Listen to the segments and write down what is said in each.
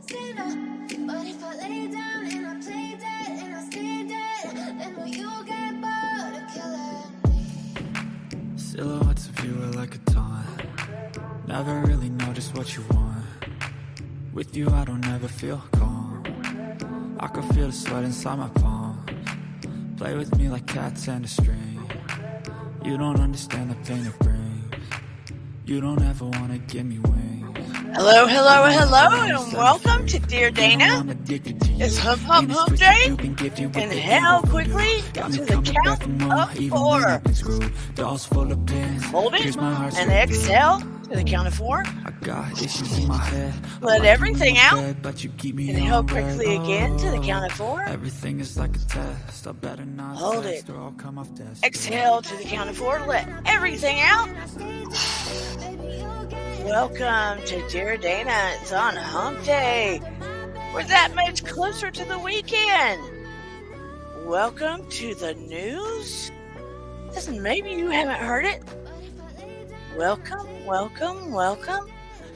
But if I lay down and I play dead and I stay dead, then will you get bored of killing me? Silhouettes of you are like a taunt. Never really know just what you want. With you I don't ever feel calm. I can feel the sweat inside my palms. Play with me like cats and a string. You don't understand the pain it brings. You don't ever want to give me wings. Hello, and welcome to Dear Dana. It's Hump Day, and how quickly to the count of 4. Hold it and exhale to the count of 4. Let everything out, inhale quickly again to the count of 4. Hold it. Exhale to the count of 4. Let everything out. Welcome to Dear Dana. It's on Hump Day. We're that much closer to the weekend. Welcome to the news. Listen, maybe you haven't heard it. Welcome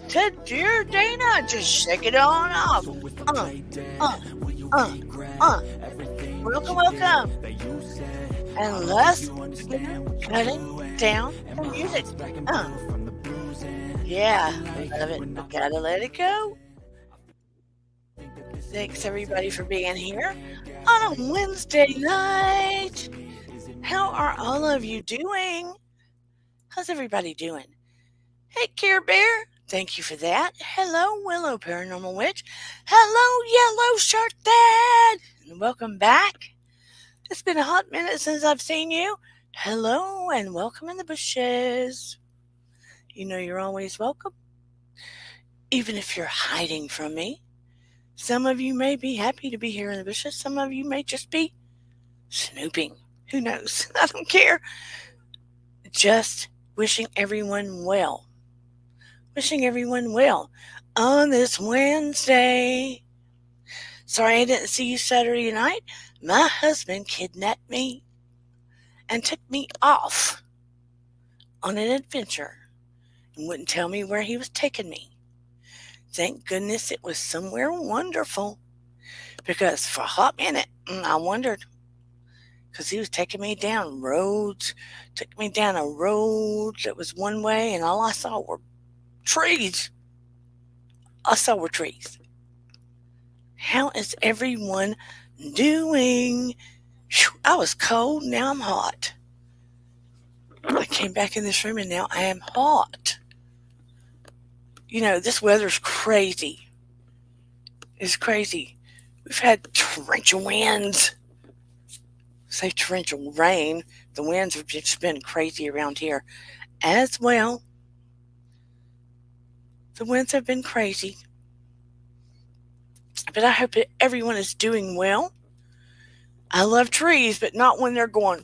to Dear Dana. Just shake it on off. Welcome. And let's begin cutting down the music. Yeah, I love it. Gotta let it go. Thanks everybody for being here on a Wednesday night. How are all of you doing? How's everybody doing? Hey, Care Bear. Thank you for that. Hello, Willow Paranormal Witch. Hello, Yellow Shark Dad. And welcome back. It's been a hot minute since I've seen you. Hello and welcome in the bushes. You know you're always welcome, even if you're hiding from me. Some of you may be happy to be here in the bushes. Some of you may just be snooping. Who knows? I don't care. Just wishing everyone well. Wishing everyone well on this Wednesday. Sorry I didn't see you Saturday night. My husband kidnapped me and took me off on an adventure and wouldn't tell me where he was taking me. Thank goodness it was somewhere wonderful, because for a hot minute I wondered, because he was taking me down roads, took me down a road that was one way, and all I saw were trees. How is everyone doing? Whew, I was cold, now I'm hot. I came back in this room and now I am hot. You know, this weather's crazy. It's crazy. We've had torrential winds. Say torrential rain. The winds have just been crazy around here as well. The winds have been crazy. But I hope that everyone is doing well. I love trees, but not when they're going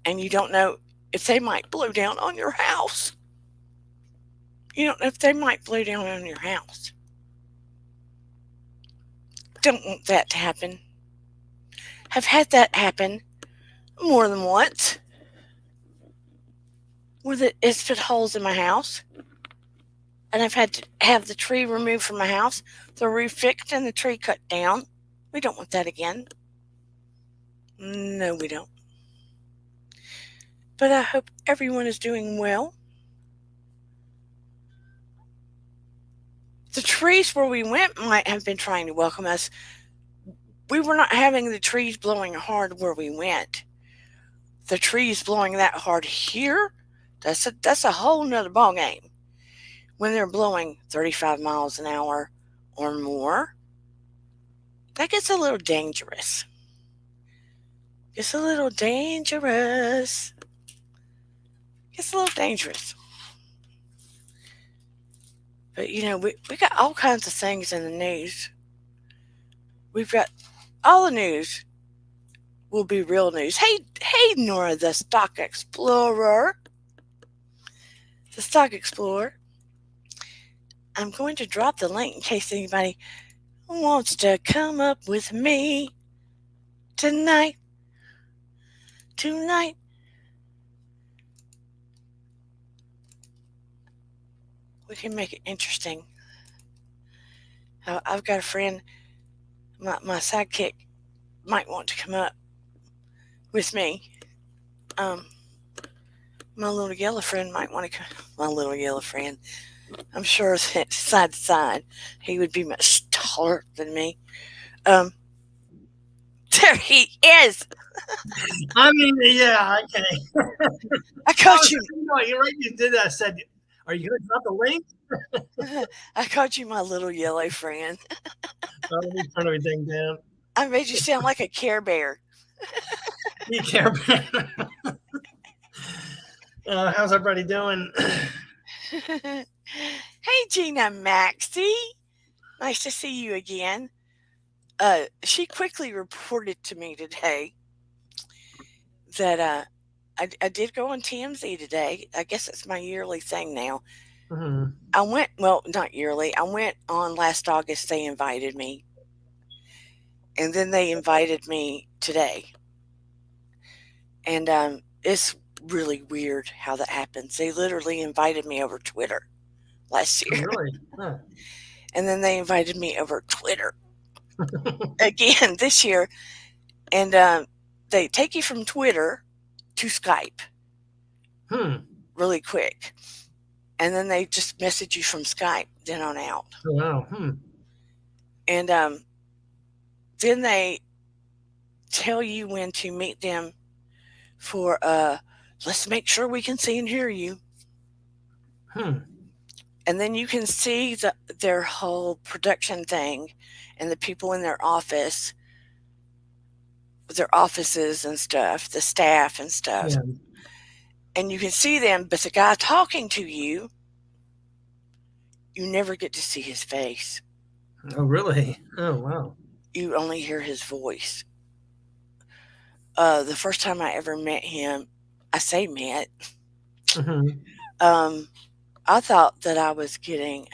and you don't know if they might blow down on your house. You don't know if they might blow down on your house. Don't want that to happen. Have had that happen more than once. Where it's put holes in my house. And I've had to have the tree removed from my house, the roof fixed, and the tree cut down. We don't want that again. No, we don't. But I hope everyone is doing well. The trees where we went might have been trying to welcome us. We were not having the trees blowing hard where we went. The trees blowing that hard here, that's a whole nother ballgame. When they're blowing 35 miles an hour or more, that gets a little dangerous. It's a little dangerous. It's a little dangerous. But, you know, we got all kinds of things in the news. We've got all the news will be real news. Hey, Nora, the Stock Explorer. The Stock Explorer. I'm going to drop the link in case anybody wants to come up with me tonight. We can make it interesting. I've got a friend, my sidekick, might want to come up with me. Um, my little yellow friend might want to come. My little yellow friend. I'm sure that side to side, he would be much taller than me. Um, there he is. I mean, yeah, okay. I caught you. You're right. You did that. I said, "Are you going to drop the link?" I caught you, my little yellow friend. Let me turn everything down. I made you sound like a Care Bear. You care about. How's everybody doing? Hey, Gina Maxie. Nice to see you again. She quickly reported to me today that I did go on TMZ today. I guess it's my yearly thing now. Mm-hmm. I went, well, not yearly. I went on last August. They invited me. And then they invited me today. And it's really weird how that happens. They literally invited me over Twitter last year. Really? Huh. And then they invited me over Twitter again this year. And they take you from Twitter to Skype really quick. And then they just message you from Skype then on out. Oh, wow. And then they tell you when to meet them for let's make sure we can see and hear you. And then you can see their whole production thing and the people in their office, their offices and stuff, the staff and stuff. Yeah. And you can see them, but the guy talking to you, you never get to see his face. Oh, really? Oh, wow. You only hear his voice. The first time I ever met him, I say met, I thought that I was getting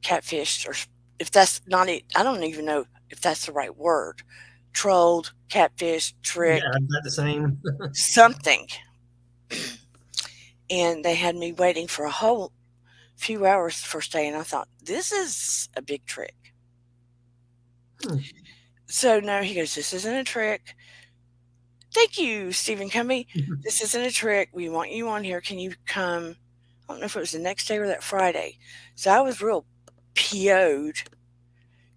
catfished, or if that's not it, I don't even know if that's the right word. Trolled, catfish, tricked, Yeah, not the same. something. And they had me waiting for a whole few hours the first day, and I thought, this is a big trick. So no, he goes, this isn't a trick. Thank you, Stephen Cumby. This isn't a trick. We want you on here. Can you come? I don't know if it was the next day or that Friday. So I was real PO'd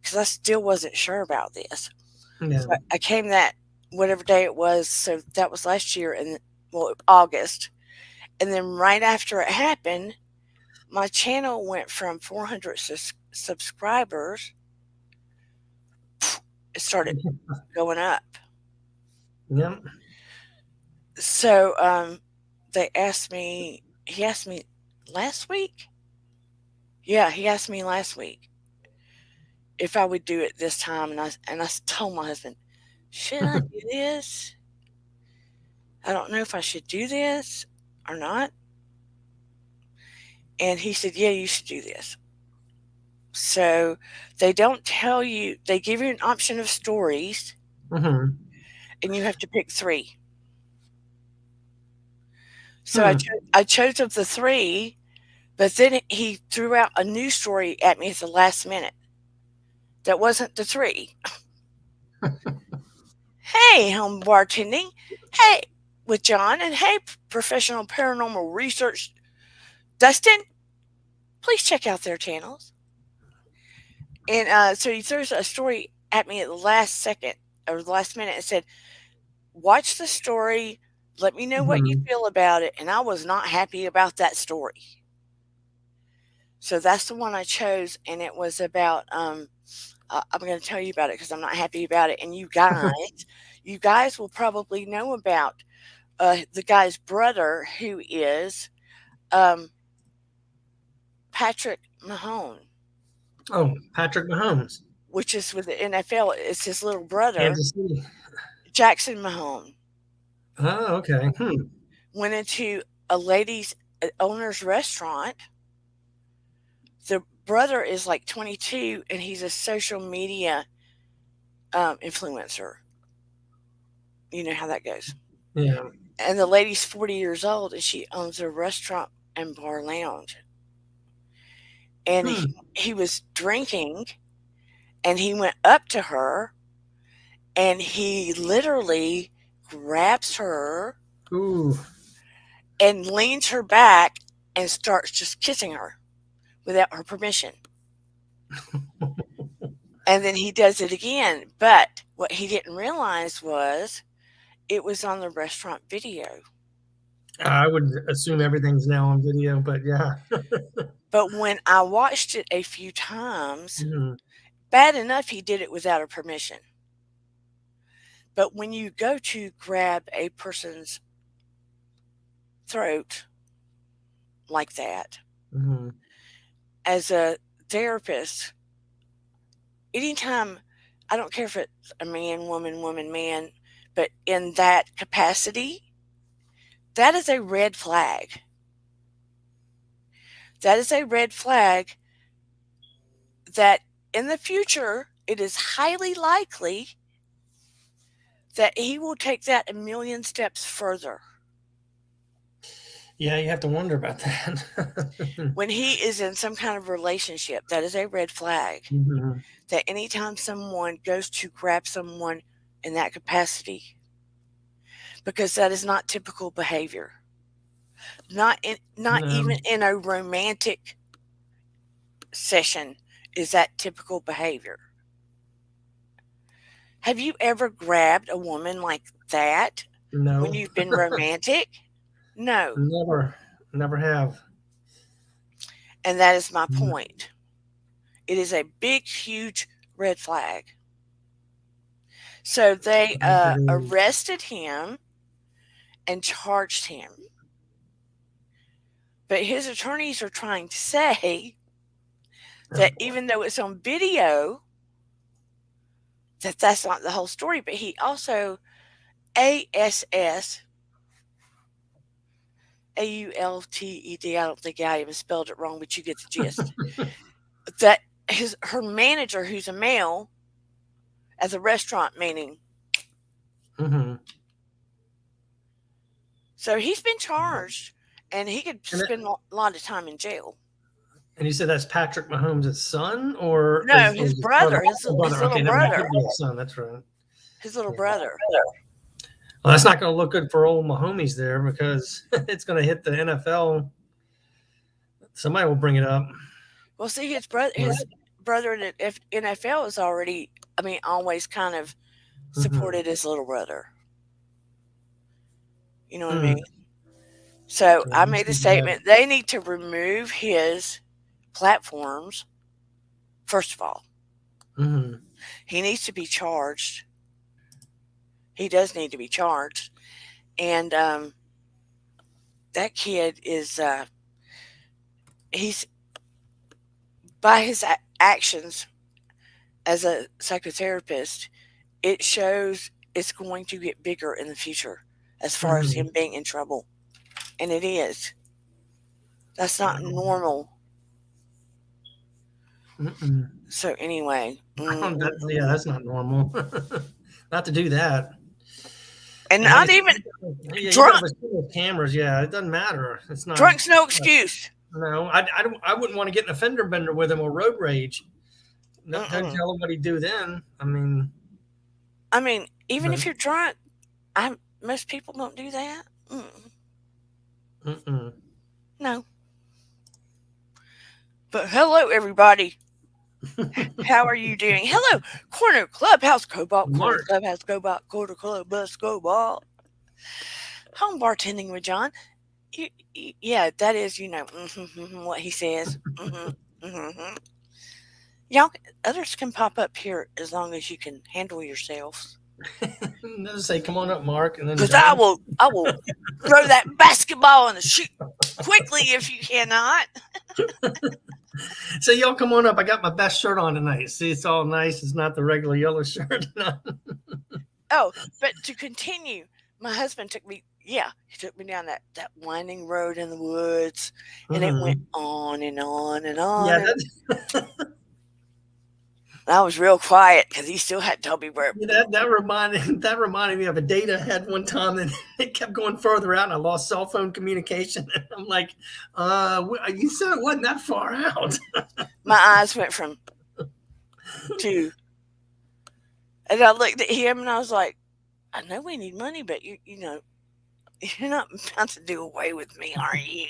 because I still wasn't sure about this. Yeah. So I came that whatever day it was. So that was last year, and well, August. And then right after it happened, my channel went from 400 subscribers. It started going up. Yep. So they asked me, he asked me last week. Yeah, he asked me last week if I would do it this time. And I told my husband, should I do this? I don't know if I should do this or not. And he said, yeah, you should do this. So they don't tell you, they give you an option of stories, and you have to pick 3. So I chose of the 3, but then he threw out a new story at me at the last minute that wasn't the 3. Hey, home bartending. Hey, with John, and hey, professional paranormal research, Dustin. Please check out their channels. And so he throws a story at me at the last second or the last minute and said, watch the story. Let me know what you feel about it. And I was not happy about that story. So that's the one I chose. And it was about, I'm going to tell you about it because I'm not happy about it. And you guys will probably know about the guy's brother, who is Patrick Mahone. Oh, Patrick Mahomes. Which is with the NFL. It's his little brother, Kansas City. Jackson Mahone. Oh, okay. Went into a ladies' owner's restaurant. The brother is like 22, and he's a social media influencer. You know how that goes. Yeah. And the lady's 40 years old, and she owns a restaurant and bar lounge. And he was drinking, and he went up to her, and he literally grabs her Ooh. and leans her back and starts just kissing her without her permission. And then he does it again. But what he didn't realize was it was on the restaurant video. I would assume everything's now on video, but yeah. But when I watched it a few times, Mhm. bad enough he did it without her permission. But when you go to grab a person's throat like that, Mhm. as a therapist, anytime, I don't care if it's a man, woman, woman, man, but in that capacity, that is a red flag. That is a red flag that in the future, it is highly likely that he will take that a million steps further. Yeah, you have to wonder about that. When he is in some kind of relationship, that is a red flag. Mhm. That anytime someone goes to grab someone in that capacity, because that is not typical behavior. Not No. even in a romantic session is that typical behavior. Have you ever grabbed a woman like that when No. you've been romantic? No. Never have. And that is my Mhm. point. It is a big, huge red flag. So they Yes, it is. arrested him and charged him. But his attorneys are trying to say that even though it's on video, that's not the whole story. But he also ASS AULTED. I don't think I even spelled it wrong, but you get the gist. That her manager, who's a male, at the restaurant, meaning. Mhm. So he's been charged, and he could spend a lot of time in jail. And you said that's Patrick Mahomes' son, or No, his brother, his brother? little Okay, never mind. brother, Could be his son. That's right. his little brother. Well, that's not going to look good for old Mahomes there, because it's going to hit the NFL. Somebody will bring it up. Well, see, his brother in the NFL is already, always kind of supported his little brother. You know what I mean? So I made a statement. They need to remove his platforms, first of all. Mhm. He needs to be charged. He does need to be charged. And that kid is, he's, by his actions as a psychotherapist, it shows it's going to get bigger in the future as far as him being in trouble. And it is. That's not normal. Mm-mm. So anyway. Yeah, that's not normal. Not to do that. And not even drunk. Cameras, yeah, it doesn't matter. It's not. Drunk's no excuse. No, I wouldn't want to get in a fender bender with him or road rage. Don't tell him what he'd do then. Even if you're drunk, most people don't do that. No. But hello, everybody. How are you doing? Hello, Corner Clubhouse, Cobalt, Corner Clubhouse, Cobalt, Corner Club, Bus, Cobalt. Home bartending with John. Yeah, that is, what he says. Y'all, others can pop up here as long as you can handle yourselves. Just say, "Come on up, Mark," and then because I will throw that basketball and shoot quickly if you cannot. So y'all come on up. I got my best shirt on tonight. See, it's all nice. It's not the regular yellow shirt. Oh, but to continue, my husband took me. Yeah, he took me down that winding road in the woods, and it went on and on and on. Yeah, And I was real quiet because he still hadn't told me where. Yeah, that reminded me of a date I had one time, and it kept going further out, and I lost cell phone communication. I'm like, you said it wasn't that far out. My eyes went from to, and I looked at him and I was like, I know we need money, but you know, you're not about to do away with me, are you?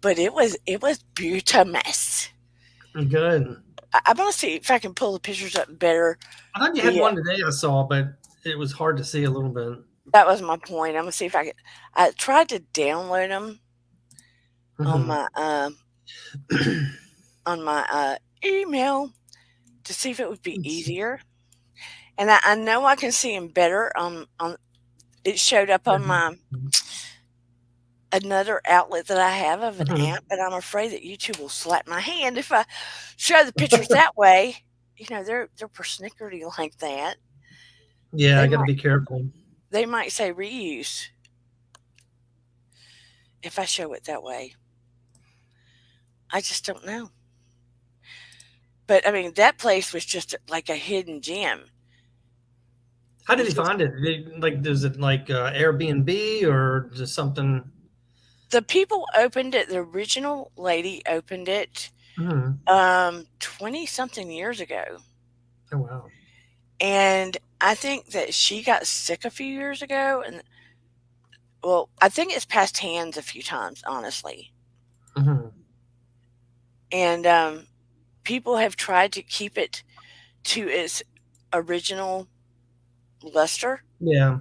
But it was beautimous. Good. I'm gonna see if I can pull the pictures up better. I thought you had one today I saw, but it was hard to see a little bit. That was my point. I'm gonna see if I could. I tried to download them on my email to see if it would be easier, and I know I can see them better on. It showed up on my another outlet that I have of an app, but I'm afraid that YouTube will slap my hand if I show the pictures that way. You know, they're persnickety like that. Yeah, I got to be careful. They might say reuse if I show it that way. I just don't know. But I mean, that place was just like a hidden gem. How did he find it? Is it like Airbnb or just something? The people opened it. The original lady opened it 20 something years ago. Oh wow! And I think that she got sick a few years ago, and well, I think it's passed hands a few times, honestly. And people have tried to keep it to its original luster. Yeah.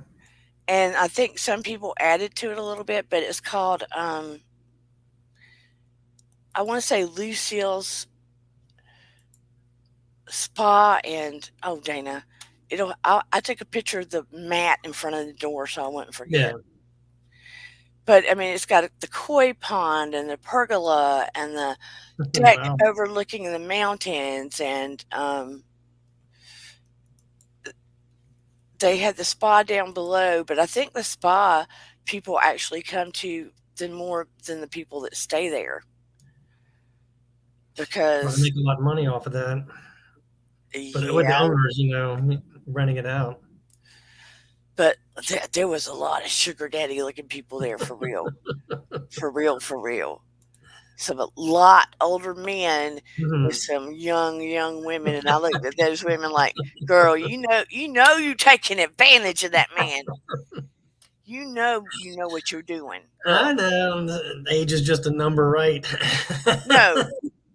And I think some people added to it a little bit, but it's called I want to say Lucille's Spa, and oh Dana, I took a picture of the mat in front of the door so I wouldn't forget. Yeah. But I mean, it's got the koi pond and the pergola and the deck overlooking the mountains, and they had the spa down below. But I think the spa people actually come to more than the people that stay there, because they make a lot of money off of that. But with the owners, renting it out. But there was a lot of sugar daddy looking people there, for real. For real. Some a lot older men with some young women, and I looked at those women like, girl, you're taking advantage of that man. You know what you're doing. I know. Age is just a number, right? No.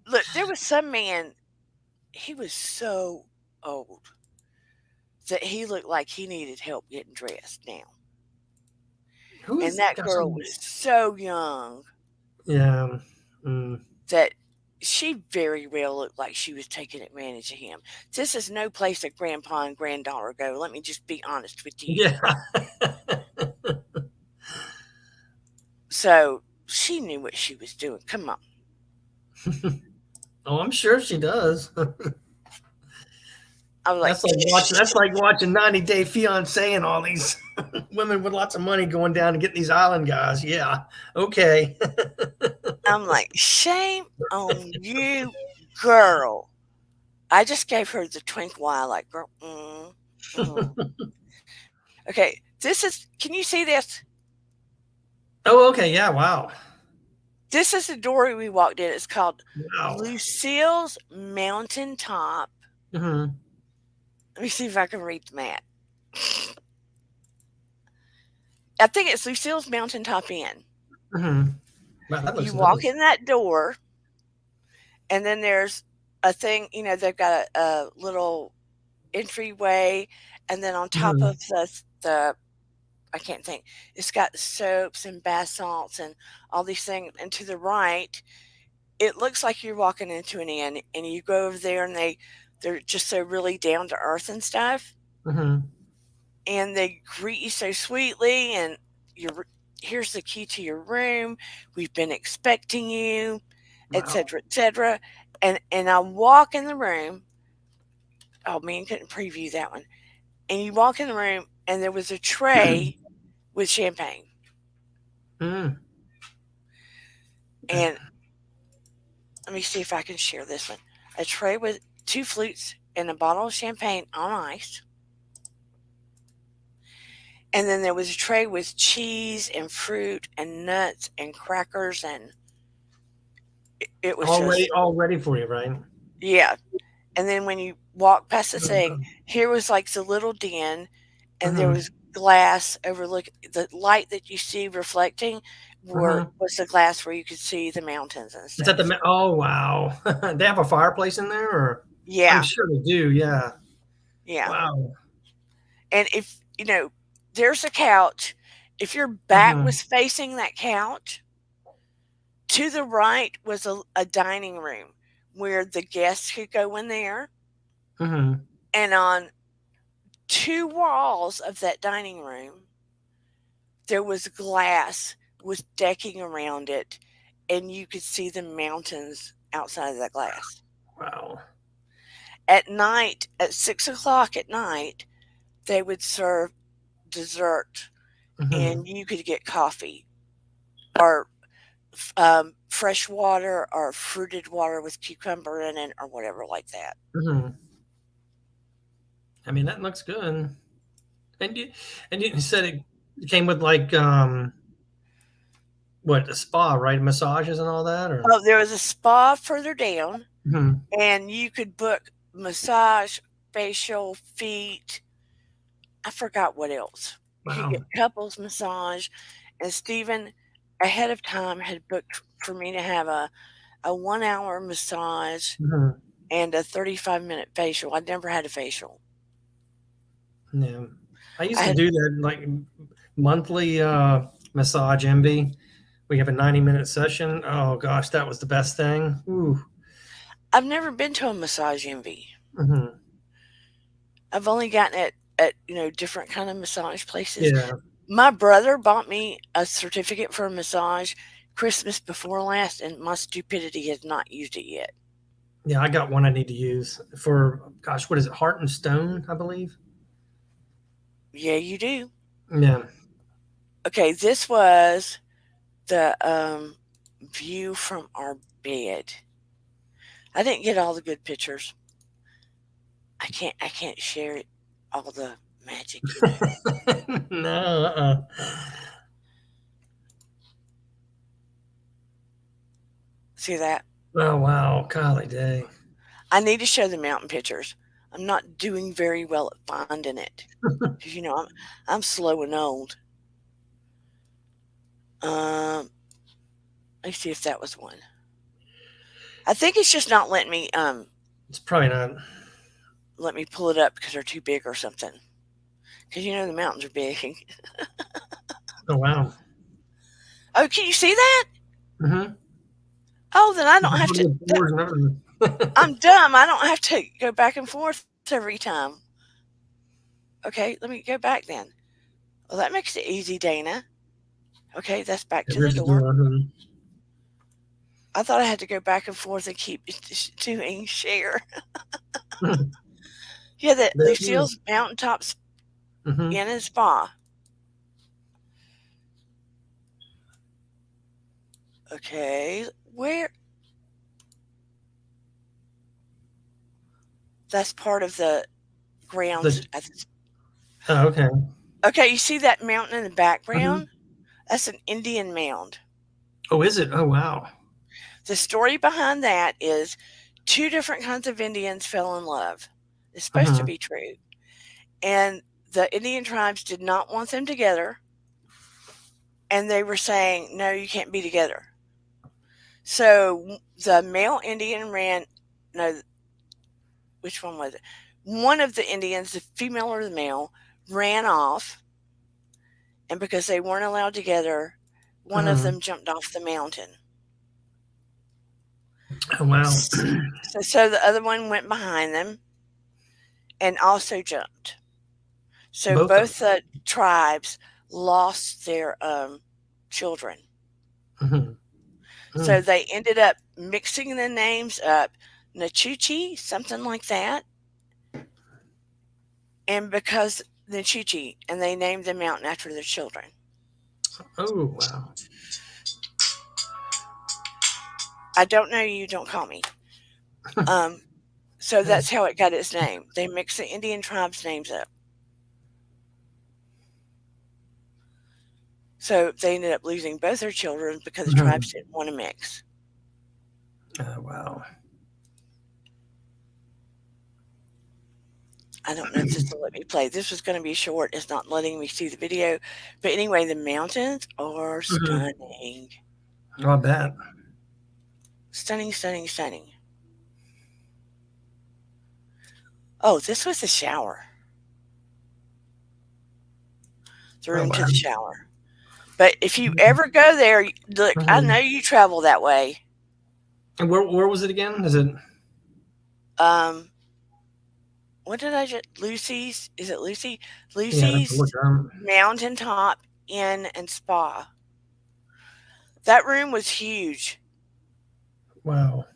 Look, there was some man, he was so old that he looked like he needed help getting dressed now. And that girl was so young. Yeah. That she very well looked like she was taking advantage of him. This is no place that grandpa and granddaughter go. Let me just be honest with you. Yeah. So she knew what she was doing. Come on. Oh, I'm sure she does. I'm like, that's like watching 90 Day Fiancé and all these women with lots of money going down and getting these island guys. Yeah. Okay. I'm like, shame on you, girl. I just gave her the twinkle eye, like, girl. Okay, can you see this? Oh, okay. Yeah. Wow. This is the door we walked in. It's called Lucille's Mountaintop. Let me see if I can read the map. I think it's Lucille's Mountaintop Inn. Wow, you walk in that door, and then there's a thing, they've got a little entryway, and then on top of the I can't think, it's got soaps and bath salts and all these things. And to the right, it looks like you're walking into an inn, and you go over there, and they're just so really down to earth and stuff. And they greet you so sweetly, and here's the key to your room. We've been expecting you, etc., etc. And I walk in the room. Oh man, couldn't preview that one. And you walk in the room, and there was a tray with champagne. And let me see if I can share this one. A tray with 2 flutes and a bottle of champagne on ice. And then there was a tray with cheese and fruit and nuts and crackers, and it was just, all ready for you, right? yeah. And then when you walk past the thing, Mhm. here was like the little den, and there Mhm. was glass overlook the light that you see reflecting Mhm. was the glass where you could see the mountains and Is that stuff. oh wow. They have a fireplace in there, or I'm Yeah, sure they do, yeah. yeah. Wow. And if there's a couch. If your back Mhm. was facing that couch, to the right was a dining room where the guests could go in there, Mhm. and on 2 walls of that dining room, there was glass with decking around it, and you could see the mountains outside of that glass. Wow. At night, at 6 o'clock at night, they would serve dessert, Mhm. and you could get coffee or fresh water or fruited water with cucumber in it or whatever like that. Mhm. I mean, that looks good. And you said it came with, like, what, a spa, right? Massages and all that, or Oh, there was a spa further down, Mhm. and you could book massage, facial, feet. I forgot what else. You could get Wow. couples massage, and Stephen ahead of time had booked for me to have a 1 hour massage Mhm. and a 35-minute facial. I'd never had a facial. Yeah. I I used to had do that, like, monthly, massage envy. We have a 90-minute session. Oh gosh, that was the best thing. Ooh. I've never been to a massage envy. Mhm. I've only gotten it at different kind of massage places. Yeah. My brother bought me a certificate for a massage Christmas before last, and my stupidity has not used it yet. Yeah, I got one I need to use for, gosh, what is it? Heart and Stone, I believe. Yeah, you do. Yeah. Okay, this was the view from our bed. I didn't get all the good pictures. I can't share it, all the magic in it. No, uh-uh. See that? Oh, wow. Golly day. I need to show the mountain pictures. I'm not doing very well at finding it because I'm slow and old. Um, let's see if that was one. I think it's just not letting me It's probably not. let me pull it up because they're too big or something. Because the mountains are big. Oh, wow. Oh, can you see that? Mhm. Oh, then I don't have to. The doors and everything. I'm dumb. I don't have to go back and forth every time. Okay, let me go back then. Well, that makes it easy, Dana. Okay, that's back Yeah, to the there's the door. door. Mhm. I thought I had to go back and forth and keep doing share. Yeah, that There it is. Lucille's Mountaintops Mhm. Inn and Spa. Okay, where? That's part of the grounds. The Oh, okay. Okay, you see that mountain in the Mhm. background? That's an Indian mound. Oh, is it? Oh, wow. The story behind that is 2 different kinds of Indians fell in love. It's supposed to Mhm. be true. And the Indian tribes did not want them together. And they were saying, no, you can't be together. So the male Indian ran, no, which one was it? One of the Indians, the female or the male, ran off. And because they weren't allowed together, one of Mhm. them jumped off the mountain. Oh, wow. So the other one went behind them and also jumped. So Both of them. both tribes lost their children. Mhm. So Mm. they ended up mixing the names up, Nachuchi, something like that, and because Nachuchi, and they named the mountain after their children. Oh, wow. I don't know you, don't call me. So that's how it got its name. They mixed the Indian tribes' names up. So they ended up losing both their children because the tribes didn't want to mix. Oh, wow. I don't know if this will let me play. This was going to be short. It's not letting me see the video. But anyway, the mountains are stunning. Oh, I bet. Stunning, stunning, stunning. Oh, this was the shower. The room to the shower. But if you ever go there, look, I know you travel that way. And where was it again? Is it? What did I just? Lucy's? Is it Lucy? Lucy's Mountaintop Inn and Spa. That room was huge. Wow.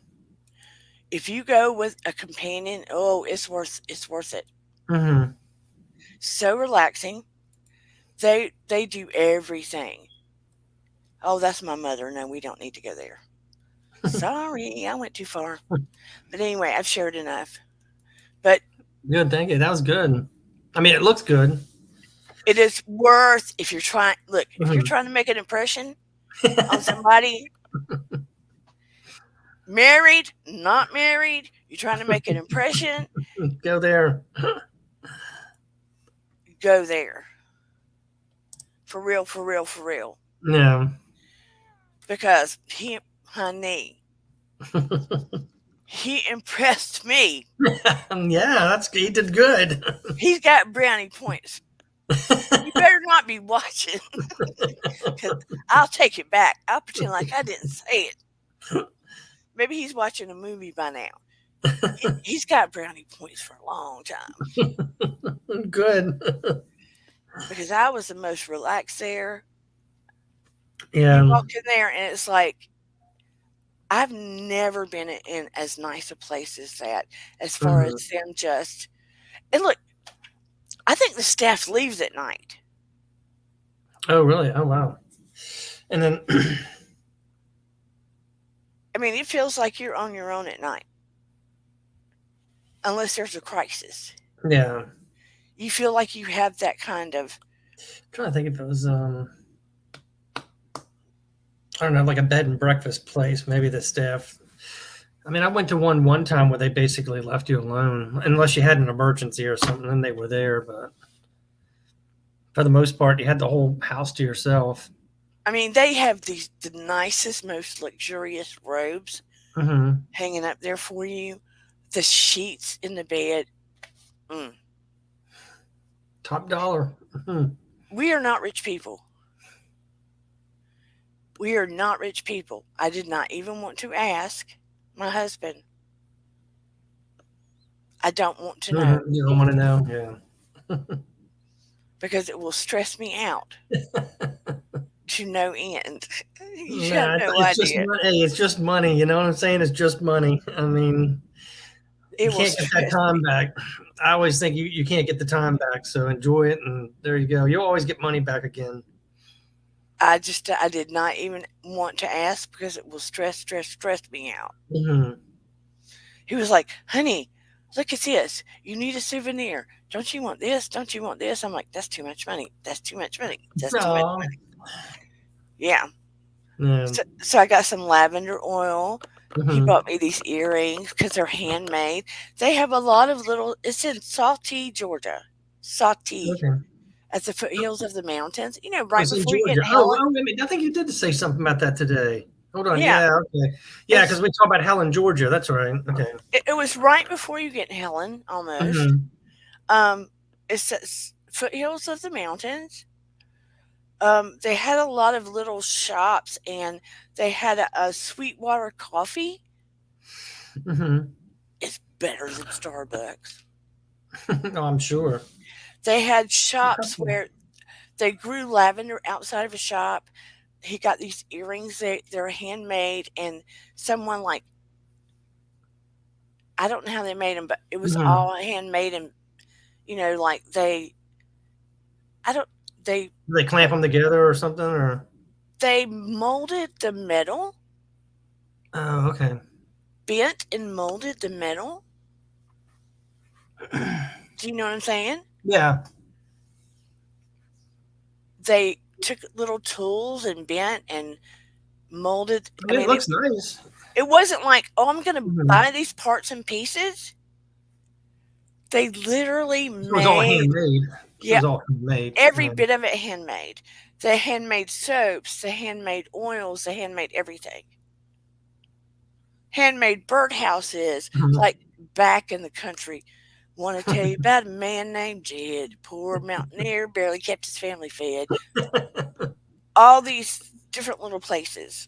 If you go with a companion, oh, it's worth it. So relaxing. They do everything. Oh, that's my mother. No, we don't need to go there. Sorry, I went too far. But anyway, I've shared enough. But good, thank you. That was good. I mean, it looks good. It is worth if you're trying. Look, if you're trying to make an impression on somebody, married, not married, you're trying to make an impression. Go there. Go there. For real, for real, for real. Yeah. Because he impressed me. Yeah, he did good. He's got brownie points. You better not be watching. Because I'll take it back. I'll pretend like I didn't say it. Maybe he's watching a movie by now. He's got brownie points for a long time. Good. Because I was the most relaxed there. Yeah. You walk in there and it's like, I've never been in as nice a place as that, as far as them just. And look, I think the staff leaves at night. Oh, really? Oh, wow. And then. I mean, it feels like you're on your own at night. Unless there's a crisis. Yeah. You feel like you have that kind of. I'm trying to think if it was, I don't know, like a bed and breakfast place. Maybe the staff. I mean, I went to one time where they basically left you alone. Unless you had an emergency or something, then they were there. But for the most part, you had the whole house to yourself. I mean, they have the nicest, most luxurious robes hanging up there for you. The sheets in the bed. Top dollar. We are not rich people. We are not rich people. I did not even want to ask my husband. I don't want to know. You don't want to know? Yeah. Because it will stress me out to no end. You have no idea. It's just money. You know what I'm saying? It's just money. I mean, you can't get that time back. I always think you can't get the time back. So enjoy it, and there you go. You'll always get money back again. I did not even want to ask because it will stress me out. He was like, honey, look at this. You need a souvenir. Don't you want this? Don't you want this? I'm like, that's too much money. That's too much money. That's too much money. Yeah. So I got some lavender oil. He bought me these earrings because they're handmade. They have a lot of little, it's in Sawtee, Georgia. Sawtee. Okay. At the foothills of the mountains. You know, right before you get to Helen. I think you did say something about that today. Hold on. Yeah. Okay. Yeah, because we talked about Helen, Georgia. That's right. Okay. It was right before you get Helen, almost. It says foothills of the mountains. They had a lot of little shops, and they had a Sweetwater coffee. It's better than Starbucks. No, I'm sure. They had shops where they grew lavender outside of a shop. He got these earrings. They're handmade, and someone like, I don't know how they made them, but it was all handmade, and you know, like they clamp them together or something, or they molded the metal Oh, okay. bent and molded the metal. Do you know what I'm saying? Yeah. They took little tools and bent and molded. I I mean, it mean, looks nice. it wasn't like, oh, I'm going to Mhm. buy these parts and pieces. They literally So it was all made, handmade. It yeah, was all handmade. every Yeah. bit of it handmade. They handmade soaps, they handmade oils, they handmade everything. Handmade birdhouses, Mhm. like back in the country. Want to tell you about a man named Jed, poor mountaineer, barely kept his family fed. All these different little places.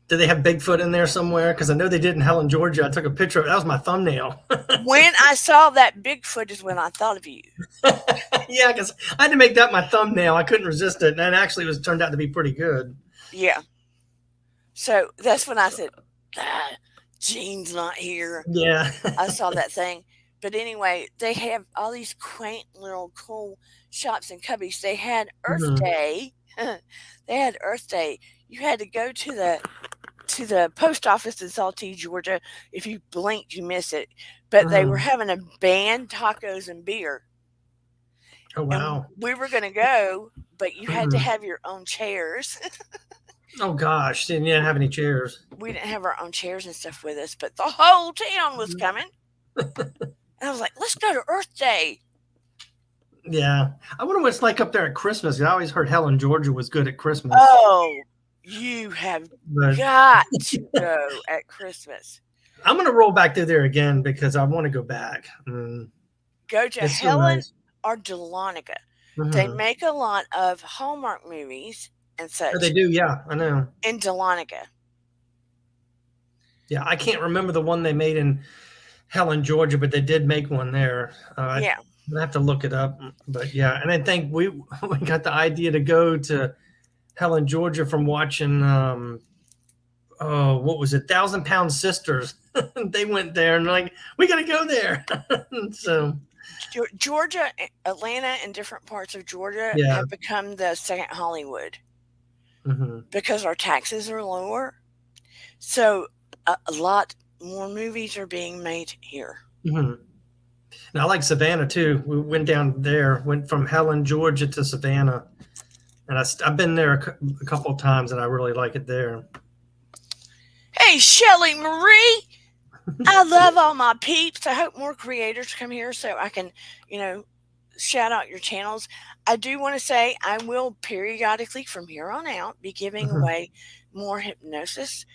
Did they have Bigfoot in there somewhere? Because I know they did in Helen, Georgia. I took a picture of it. That was my thumbnail. When I saw that Bigfoot is when I thought of you. Yeah, because I had to make that my thumbnail. I couldn't resist it, and actually, it was turned out to be pretty good. Yeah. So that's when I said, ah, Gene's not here. Yeah. I saw that thing. But anyway, they have all these quaint little cool shops and cubbies. They had Earth Mhm. Day. They had Earth Day. You had to go to the post office in Salty, Georgia. If you blinked, you miss it. But they were Mhm. having a band, tacos, and beer. Oh And wow. we were going to go, but you had to Mhm. have your own chairs. Oh gosh, didn't you have any chairs? We didn't have our own chairs and stuff with us, but the whole town was Mhm. coming. And I was like, let's go to Earth Day. Yeah, I wonder what it's like up there at Christmas. I always heard Helen, Georgia was good at Christmas, Oh, you have but got to go at Christmas. I'm gonna roll back through there again because I want to go back. Go to It's so Helen nice. or Dahlonega. They Hmm. make a lot of Hallmark movies and Oh, they such do. Yeah, I know. in Dahlonega. Yeah, I can't remember the one they made in Helen, Georgia, but they did make one there. Yeah. I have to look it up. But yeah, and I think we we got the idea to go to Helen, Georgia from watching oh, what was it, Thousand Pound Sisters. They went there and like, we gotta go there. So Georgia, Atlanta, and different parts of Georgia yeah. have become the second Hollywood Hmm. because our taxes are lower. So a lot more movies are being made here. Hmm. And I like Savannah too. We went down there, went from Helen, Georgia to Savannah. And I've been there a couple of times and I really like it there. Hey, Shelly Marie, I love all my peeps. I hope more creators come here so I can, you know, shout out your channels. I do want to say I will periodically from here on out be giving Mhm. away more hypnosis.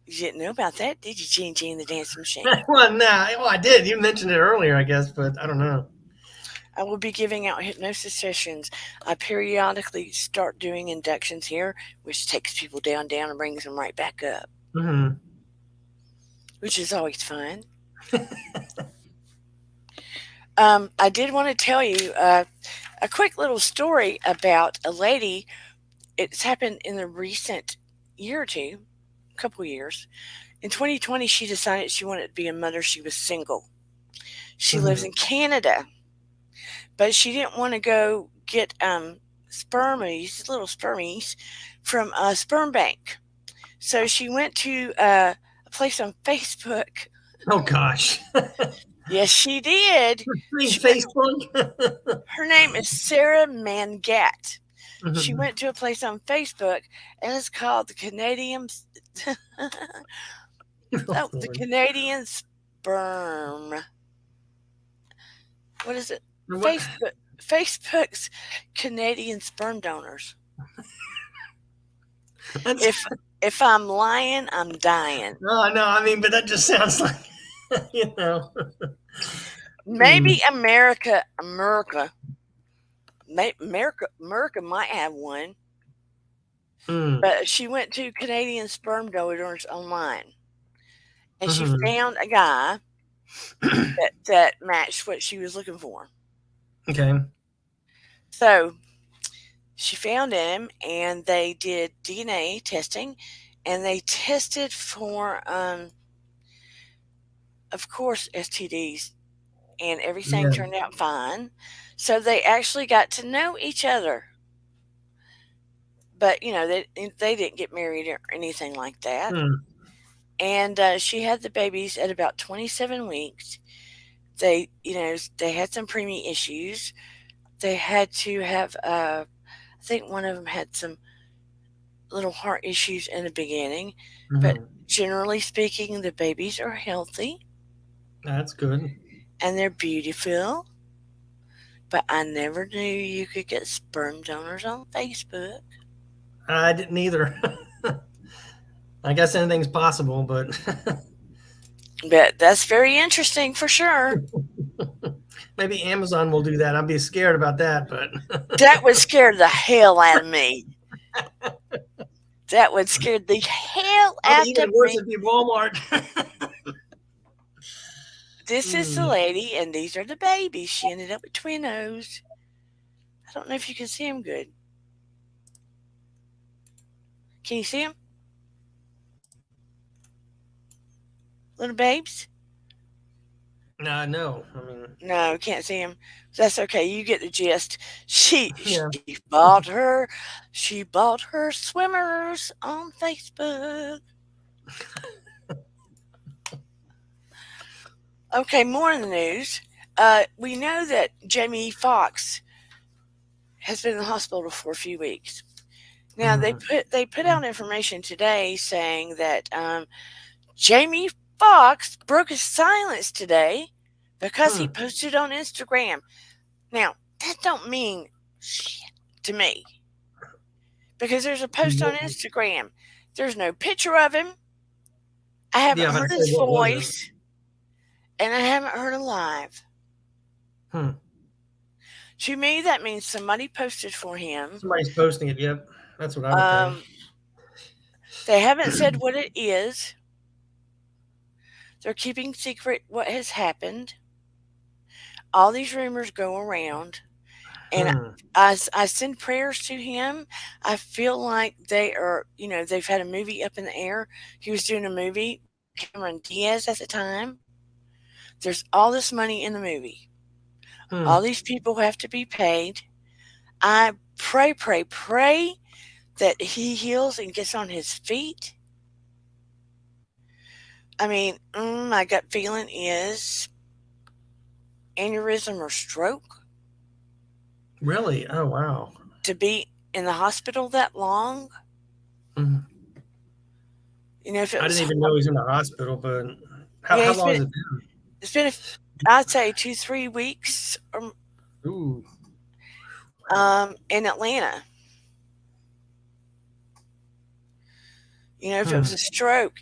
You didn't know about that, did you, Gene and the Dancing Machine? Well, nah, well, I did. You mentioned it earlier, I guess, but I don't know. I will be giving out hypnosis sessions. I periodically start doing inductions here, which takes people down, and brings them right back up, Hmm. which is always fun. I did want to tell you a quick little story about a lady. It's happened in the recent year or two, couple years. In 2020, she decided she wanted to be a mother. She was single. She lives Hmm. in Canada, but she didn't want to go get spermies, little spermies, from a sperm bank. So she went to a place on Facebook. Oh gosh. Yes, she did. Mean She went. Facebook. Her name is Sarah Mangat. She Mhm. went to a place on Facebook, and it's called the Canadian. Oh, Oh, the Lord. Canadian Sperm. What is it? What? Facebook's Canadian sperm donors. That's If I'm lying, I'm dying. no. I mean, but that just sounds like you know. Maybe America might have one, Mm. but she went to Canadian sperm donors online, and she Mhm. found a guy that matched what she was looking for. Okay. So she found him, and they did DNA testing, and they tested for, of course, STDs, and everything Yeah. turned out fine. So they actually got to know each other. but they didn't get married or anything like that. Hmm. And she had the babies at about 27 weeks. They had some preemie issues. They had to have, I think one of them had some little heart issues in the beginning, but Hmm. generally speaking, the babies are healthy That's good. and they're beautiful. But I never knew you could get sperm donors on Facebook. I didn't either. I guess anything's possible, but But that's very interesting for sure. maybe Amazon will do that. I'd be scared about that, but That would scare the hell out of me. That would scare the hell probably out even of worse me. if you Walmart. This is the Hmm. lady, and these are the babies. She ended up with twinnos. I don't know if you can see them good. Can you see them? Little babes? No, I mean, No, can't see them. That's okay. You get the gist. She yeah. she bought her she bought her swimmers on Facebook. Okay, more in the news. We know that Jamie Foxx has been in the hospital for a few weeks. Now Hmm. they put out information today saying that Jamie Foxx broke his silence today because he Hmm. posted on Instagram. Now that don't mean shit to me because there's a post on Instagram. There's no picture of him. I haven't Yeah, I'm about heard to say, his what was it? voice, and I haven't heard him live. Hmm. To me, that means somebody posted for him. Somebody's posting it. Yep, that's what I would think. They haven't said what it is. They're keeping secret what has happened. All these rumors go around, and Hmm. I send prayers to him. I feel like they've had a movie up in the air. He was doing a movie, Cameron Diaz at the time. There's all this money in the movie. Hmm. All these people have to be paid. I pray that he heals and gets on his feet. I mean, my gut feeling is aneurysm or stroke. Really? Oh wow. To be in the hospital that long, Hmm. if it I was, didn't even know he was in the hospital. But yeah, how long has it been? it's been, I'd say 2-3 weeks, Ooh. in Atlanta. If it Hmm. was a stroke,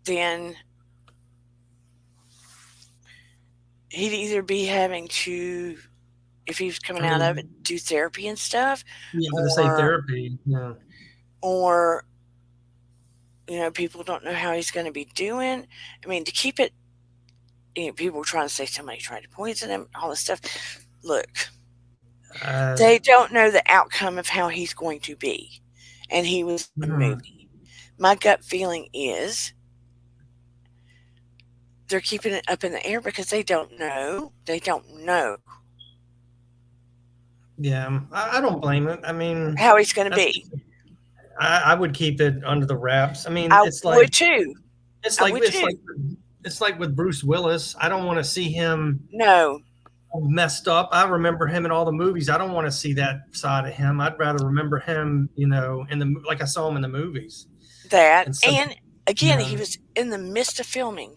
then he'd either be having to, if he was coming I out of mean, it, do therapy and stuff, yeah, but to say or therapy. Yeah. or people don't know how he's going to be doing. I mean, to keep it, people were trying to say somebody tried to poison him, all this stuff. Look, Uh, they don't know the outcome of how he's going to be, and he was in a hmm. movie. My gut feeling is they're keeping it up in the air because they don't know. They don't know Yeah, I don't blame it. I mean, how he's going to that's be. I would keep it under the wraps. I mean, I would too. it's I like would it's too. like it's like with Bruce Willis. I don't want to see him No, messed up. I remember him in all the movies. I don't want to see that side of him. I'd rather remember him, in the like I saw him in the movies. that. And so, And you again, he know, was in the midst of filming.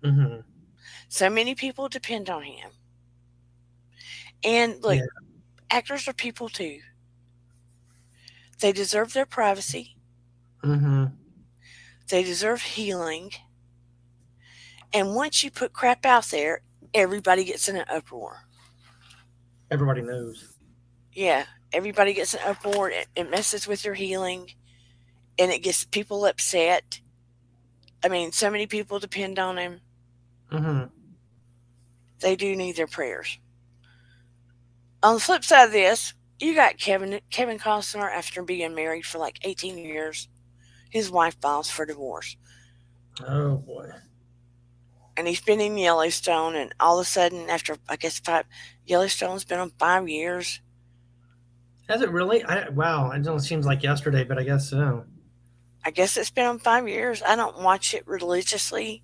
hmm So many people depend on him. And look, yeah, actors are people too. They deserve their privacy. hmm They deserve healing. And once you put crap out there, everybody gets in an uproar. everybody knows. Yeah, everybody gets an uproar. It messes with your healing, and it gets people upset. I mean, so many people depend on him. Hmm They do need their prayers. On the flip side of this, you got Kevin Costner after being married for like 18 years. His wife files for divorce. Oh boy. And he's been in Yellowstone, and all of a sudden, after I guess Yellowstone's been on 5 years. Has it really? Wow, it don't seems like yesterday, but I guess so. I guess it's been on 5 years. I don't watch it religiously,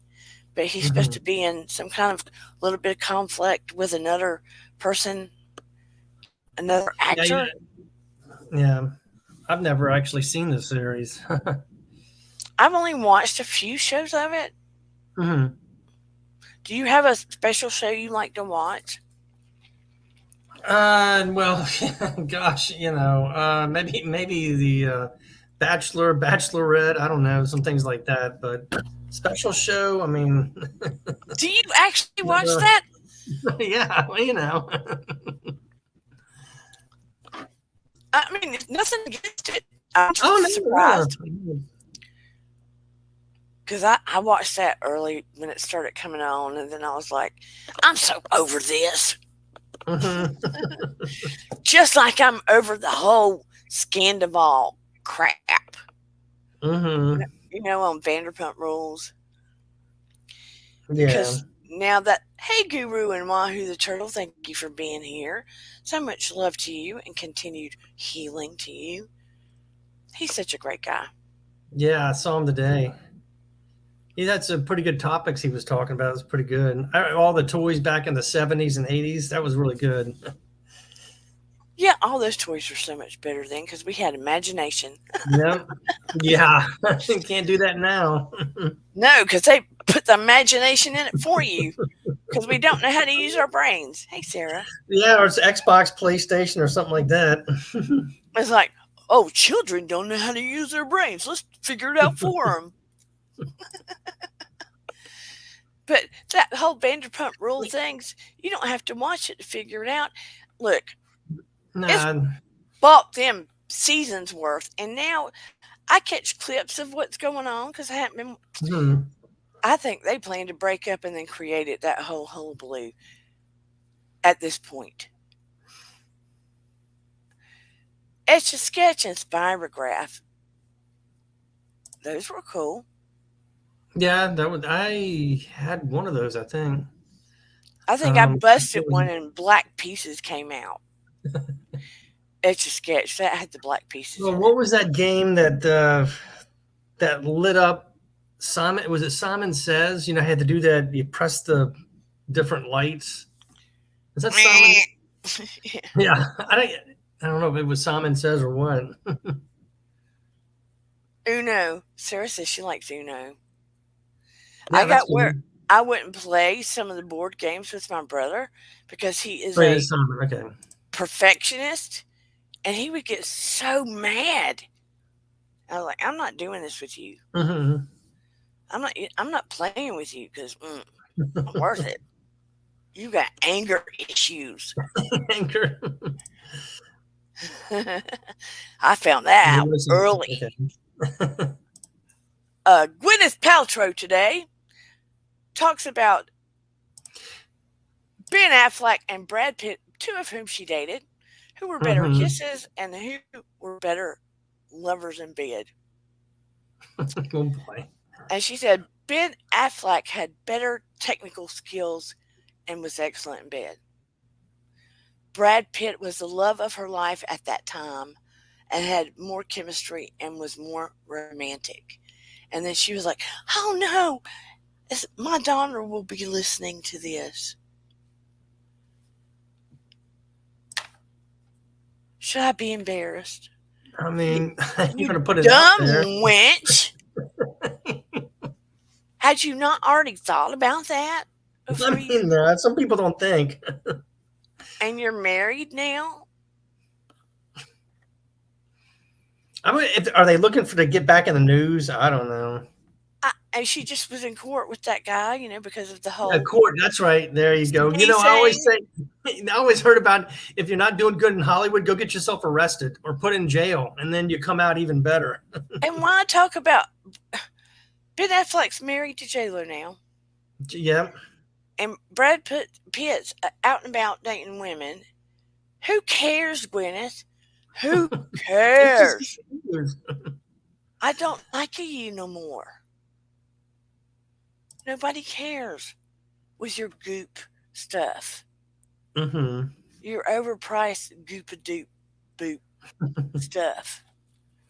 but he's supposed Hmm. to be in some kind of little bit of conflict with another person, another Yeah, actor. yeah. I've never actually seen the series. I've only watched a few shows of it. Hmm. Do you have a special show you like to watch? Well, gosh, maybe the Bachelor, Bachelorette. I don't know, some things like that. But special show. I mean, Do you actually watch uh, that? yeah, well, I mean, nothing against it. I'm Oh just no, surprised because I watched that early when it started coming on, and then I was like, I'm so over this. no. Hmm. Just like I'm over the whole Scandival crap, Hmm. on Vanderpump Rules. Yeah. Because now that, hey, Guru and Wahoo the Turtle, thank you for being here. So much love to you and continued healing to you. He's such a great guy. Yeah, I saw him today. He had some pretty good topics he was talking about. It was pretty good. All the toys back in the 70s and 80s, that was really good. Yeah, all those toys were so much better then because we had imagination. Yep. Yeah. Can't do that now. No, because they put the imagination in it for you because we don't know how to use our brains. Hey, Sarah. Yeah, or it's Xbox, PlayStation, or something like that. It's like, oh, children don't know how to use their brains. Let's figure it out for them. But that whole Vanderpump Rule things, you don't have to watch it to figure it out. Look, it's Nah. bought them seasons worth, and now I catch clips of what's going on because I haven't been. Hmm. I think they plan to break up and then create it that whole hullabaloo at this point. Etch a Sketch and Spirograph. Those were cool. Yeah, I had one of those, I think. I think I busted one Really- and Black Pieces came out. Etch a Sketch that had the black pieces Well, in what it. was that game that lit up Simon? Was it Simon Says? I had to do that. You press the different lights. Is that Simon? Yeah, I don't know if it was Simon Says or what. Uno. Sarah says she likes Uno. Yeah, I that's got where good. I wouldn't play some of the board games with my brother because he is Wait, a it's Simon. Okay. perfectionist and he would get so mad. I was like, I'm not doing this with you. Hmm. I'm not playing with you because not worth it. You got anger issues. Anchor. I found that out early. Okay. Gwyneth Paltrow today talks about Ben Affleck and Brad Pitt, two of whom she dated, who were better Mhm. kisses and who were better lovers in bed. Oh boy. And she said Ben Affleck had better technical skills and was excellent in bed. Brad Pitt was the love of her life at that time and had more chemistry and was more romantic. And then she was like, oh no, my daughter will be listening to this. Should I be embarrassed? I mean, you're You gonna put it out dumb there. wench. Had you not already thought about that I before you? mean, some people don't think. And you're married now? I mean, are they looking to get back in the news? I don't know. And she just was in court with that guy, because of the whole Court. That's right. There you go. He I always saying- say, I always heard about if you're not doing good in Hollywood, go get yourself arrested or put in jail, and then you come out even better. And why talk about Ben Affleck's married to J-Lo now, Yeah. and Brad Pitt's out and about dating women. Who cares, Gwyneth? Who cares? I don't like you no more. Nobody cares with your goop stuff. Mm-hmm. Your overpriced goop-a-doop boop. stuff.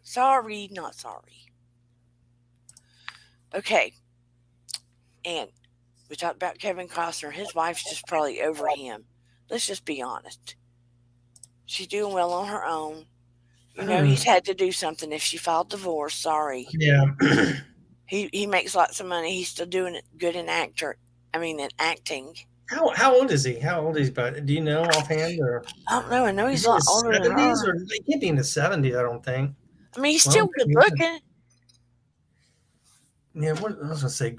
Sorry, not sorry. Okay, and we talked about Kevin Costner. His wife's just probably over him. Let's just be honest. She's doing well on her own. You know, he's had to do something if she filed divorce. Sorry. Yeah. He makes lots of money. He's still doing it good in in acting. How old is he? How old is he? But do you know offhand, or I don't know. I know he's is a he in lot his older than 70s, her. or he can't be in his 70s? I don't think. I mean, he's Well, still good looking. Yeah, what I was gonna say.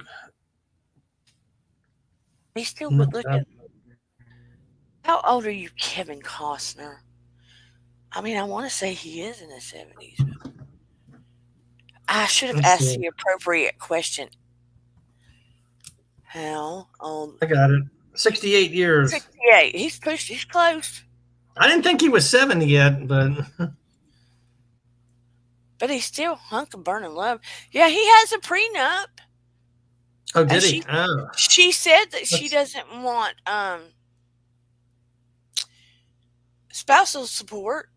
He's still No, good looking. How old are you, Kevin Costner? I mean, I want to say he is in his 70s. I should have let's asked see. the appropriate question. How old? I got it. 68 years. 68. He's pushed. He's close. I didn't think he was 70 yet, but But he's still hunk of burning love. Yeah, he has a prenup. oh, did And he? Oh, She said that she That's- doesn't want spousal support.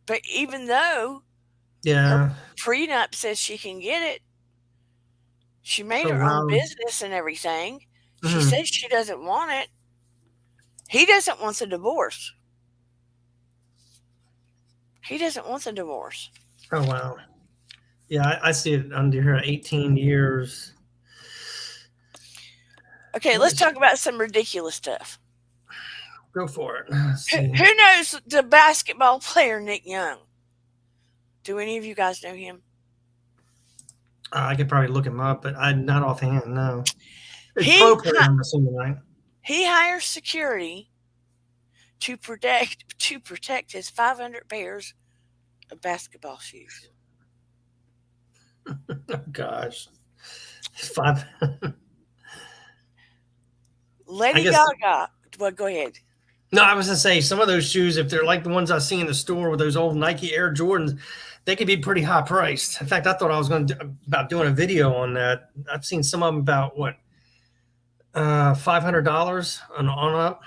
But even though yeah. prenup says she can get it, she made Oh, her own wow. business and everything. She Mhm. says she doesn't want it. He doesn't want the divorce. He doesn't want the divorce. Oh, wow. Yeah, I see it under here. 18 years. Okay, let's talk about some ridiculous stuff. Go for it. Let's Who see. knows the basketball player Nick Young? Do any of you guys know him? I could probably look him up, but not offhand. No. It's He- pro player, I'm assuming, right? He hires security to protect his 500 pairs of basketball shoes. Oh, gosh. 5. Lady guess- Gaga. Well, go ahead. No, I was gonna say some of those shoes, if they're like the ones I see in the store with those old Nike Air Jordans, they could be pretty high priced. In fact, I thought I was going to about doing a video on that. I've seen some of them about what $500 on up,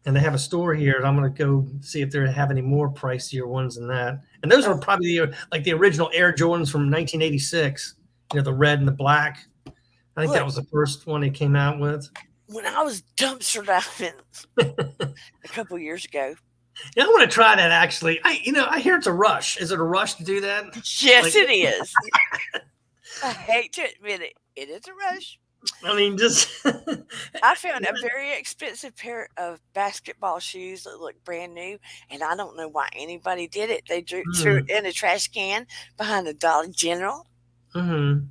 and they have a store here. And I'm going to go see if they have any more pricier ones than that. And those were probably like the original Air Jordans from 1986. You know, the red and the black. I think that was the first one they came out with. When I was dumpster diving a couple years ago. Yeah, I want to try that actually. I hear it's a rush. Is it a rush to do that? Yes, it is. I hate to admit it. It is a rush. I mean, just I found a very expensive pair of basketball shoes that looked brand new, and I don't know why anybody did it. They threw it in a trash can behind the Dollar General, Mhm.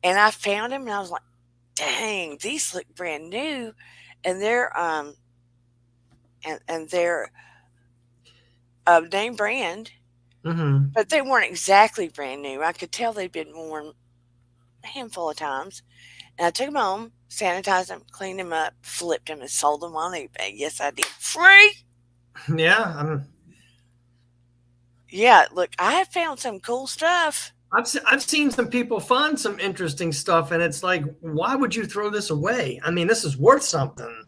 and I found them, and I was like, "Dang, these look brand new," and they're name brand, Mhm. but they weren't exactly brand new. I could tell they'd been worn a handful of times. And I took them home, sanitized them, cleaned them up, flipped them, and sold them on eBay. Yes, I did. Free. Yeah, Yeah, look, I have found some cool stuff. I've seen some people find some interesting stuff, and it's like, why would you throw this away? I mean, this is worth something.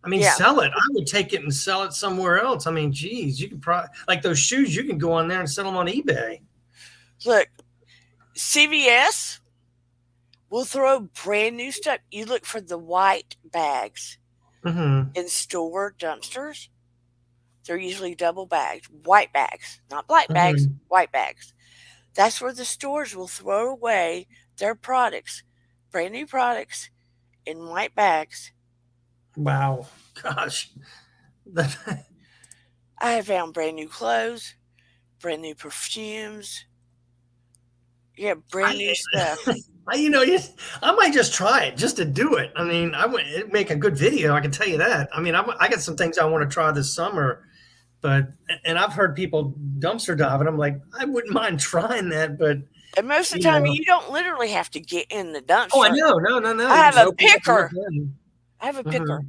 I mean, sell it. I would take it and sell it somewhere else. I mean, geez, you could probably like those shoes. You can go on there and sell them on eBay. Look, CVS will throw brand new stuff. You look for the white bags in store dumpsters. They're usually double bagged, white bags, not black bags, white bags. That's where the stores will throw away their products, brand new products, in white bags. Wow, gosh. I have found brand new clothes, brand new perfumes. Yeah, brand new stuff. I might just try it just to do it. I mean, it'd make a good video. I can tell you that. I mean, I got some things I want to try this summer, and I've heard people dumpster dive, and I'm like, I wouldn't mind trying that, but. And most of the time, you don't literally have to get in the dumpster. Oh, I know. No. I have a picker. I have a picker.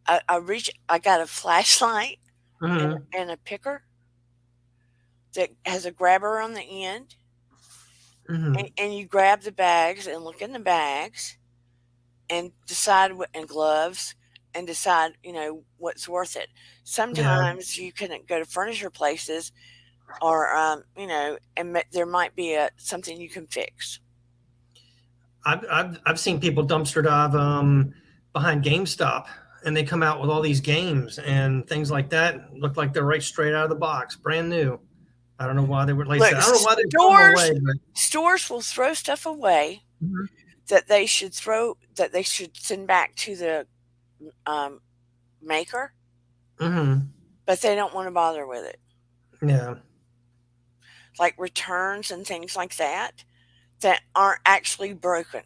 I got a flashlight and a picker that has a grabber on the end. And you grab the bags and look in the bags and decide and gloves and decide, what's worth it. Yeah. Sometimes you can go to furniture places or, and there might be something you can fix. I've seen people dumpster dive behind GameStop, and they come out with all these games and things like that. Look like they're right straight out of the box, brand new. I don't know why they were like I Look, said, I don't know why they throw them away. stores will throw stuff away Mhm. that they should send back to the maker, Mhm. but they don't want to bother with it. Yeah. Like returns and things like that aren't actually broken.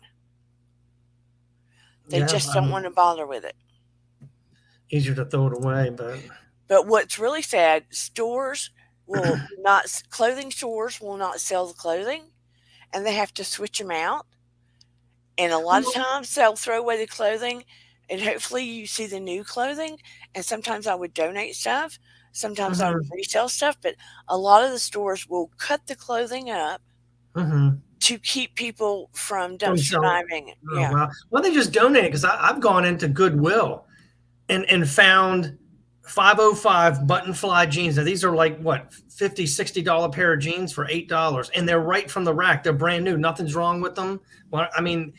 They Yeah, just don't want to bother with it. easier to throw it away, But what's really sad, clothing stores will not sell the clothing, and they have to switch them out. And a lot of times they'll throw away the clothing, and hopefully you see the new clothing. And sometimes I would donate stuff. Sometimes I would resell stuff, but a lot of the stores will cut the clothing up to keep people from dumpster diving. Oh, Yeah. wow. Well, they just donate it, because I've gone into Goodwill and found 505 button fly jeans. Now, these are like, what, $50, $60 pair of jeans for $8, and they're right from the rack. They're brand new. Nothing's wrong with them. Well, I mean,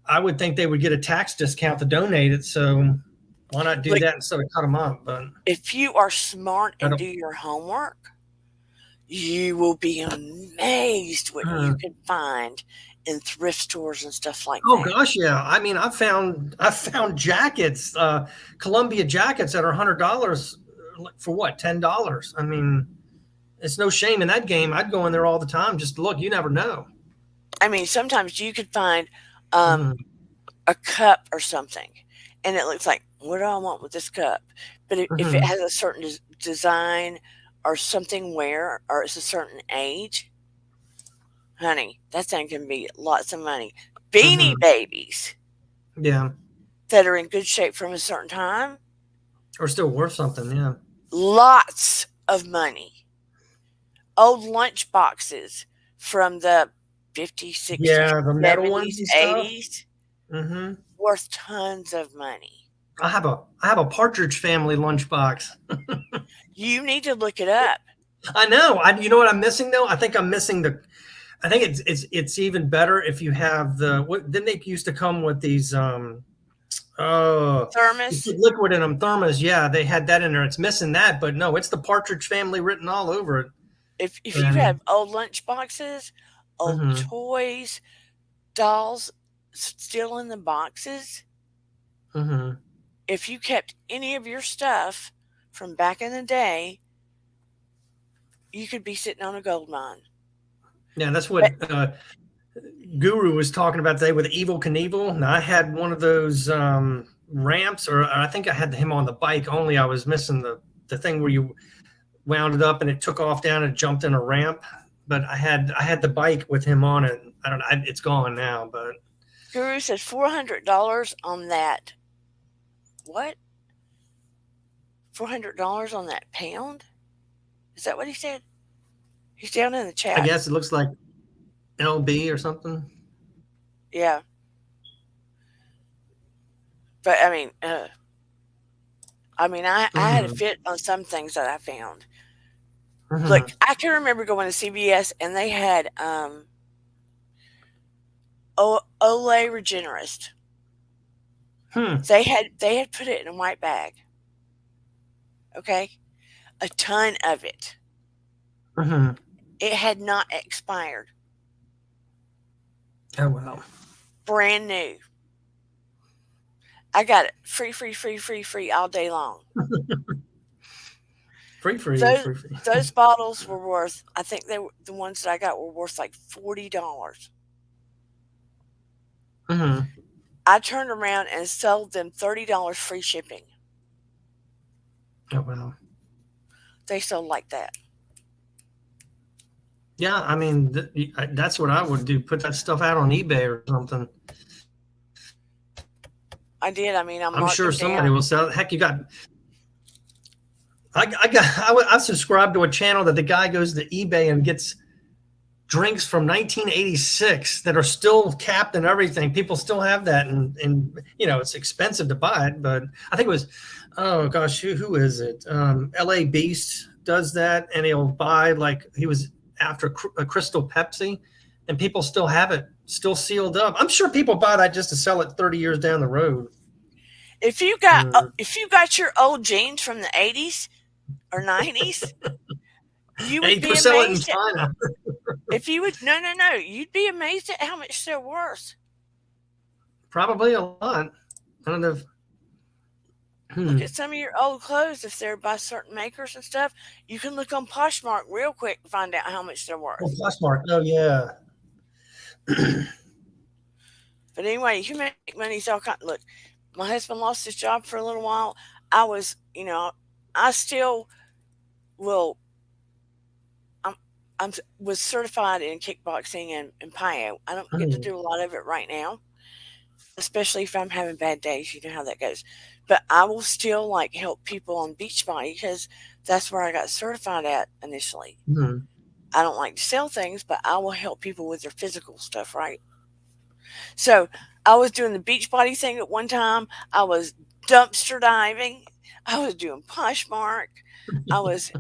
I would think they would get a tax discount to donate it, so why not do that instead of cut them up? But if you are smart and do your homework, you will be amazed what you can find in thrift stores and stuff like that. Oh gosh, yeah. I mean, I found jackets, Columbia jackets that are $100 for what, $10. I mean, it's no shame in that game. I'd go in there all the time just to look. You never know. I mean, sometimes you could find a cup or something, and it looks like, what do I want with this cup? But if it has a certain design or something or it's a certain age, honey, that thing can be lots of money. Beanie Babies. Yeah. That are in good shape from a certain time. Or still worth something, yeah. Lots of money. Old lunch boxes from the 50s, 60s, yeah, the metal 70s, ones and 80s. Stuff. Worth tons of money. I have a Partridge Family lunchbox. You need to look it up. I know. You know what I'm missing though? I think I'm missing I think it's even better if you have then they used to come with these thermos, liquid in them, thermos. Yeah, they had that in there. It's missing that, but no, it's the Partridge Family written all over it. If you have old lunch boxes, old toys, dolls still in the boxes, if you kept any of your stuff from back in the day, you could be sitting on a gold mine. Yeah, that's what Guru was talking about today with Evel Knievel. Now, I had one of those ramps, or I think I had him on the bike, only I was missing the thing where you wound it up and it took off down and jumped in a ramp. But I had the bike with him on it. I don't know. It's gone now, but Guru says $400 on that. What? $400 on that pound? Is that what he said? He's down in the chat. I guess it looks like LB or something. Yeah. But I mean, I had a fit on some things that I found. Look, I can remember going to CVS and they had Olay Regenerist. They had put it in a white bag. Okay, a ton of it. It had not expired. Oh wow! Brand new. I got it free all day long. free. Those bottles were worth. I think the ones that I got were worth like $40. I turned around and sold them $30 free shipping. Oh wow! They sold like that. Yeah, I mean that's what I would do. Put that stuff out on eBay or something. I did. I mean, I'm sure somebody will sell it. Heck, you got. I subscribed to a channel that the guy goes to eBay and gets drinks from 1986 that are still capped and everything. People still have that, and it's expensive to buy it. But I think it was, oh gosh, who is it? L.A. Beast does that, and he'll buy, like, he was after a Crystal Pepsi, and people still have it, still sealed up. I'm sure people buy that just to sell it 30 years down the road. If you got your old jeans from the 80s or 90s, you would be sell it in amazed. China. If you would, no, you'd be amazed at how much they're worth. Probably a lot. I don't know if. Look at some of your old clothes. If they're by certain makers and stuff, you can look on Poshmark real quick and find out how much they're worth. Oh, Poshmark. Oh, yeah. But anyway, you can make money. So look, my husband lost his job for a little while. I was, I still will. I was certified in kickboxing and PAO. I don't get to do a lot of it right now, especially if I'm having bad days. You know how that goes. But I will still help people on Beachbody because that's where I got certified at initially. Mm-hmm. I don't like to sell things, but I will help people with their physical stuff, right? So I was doing the Beachbody thing at one time. I was dumpster diving. I was doing Poshmark. I was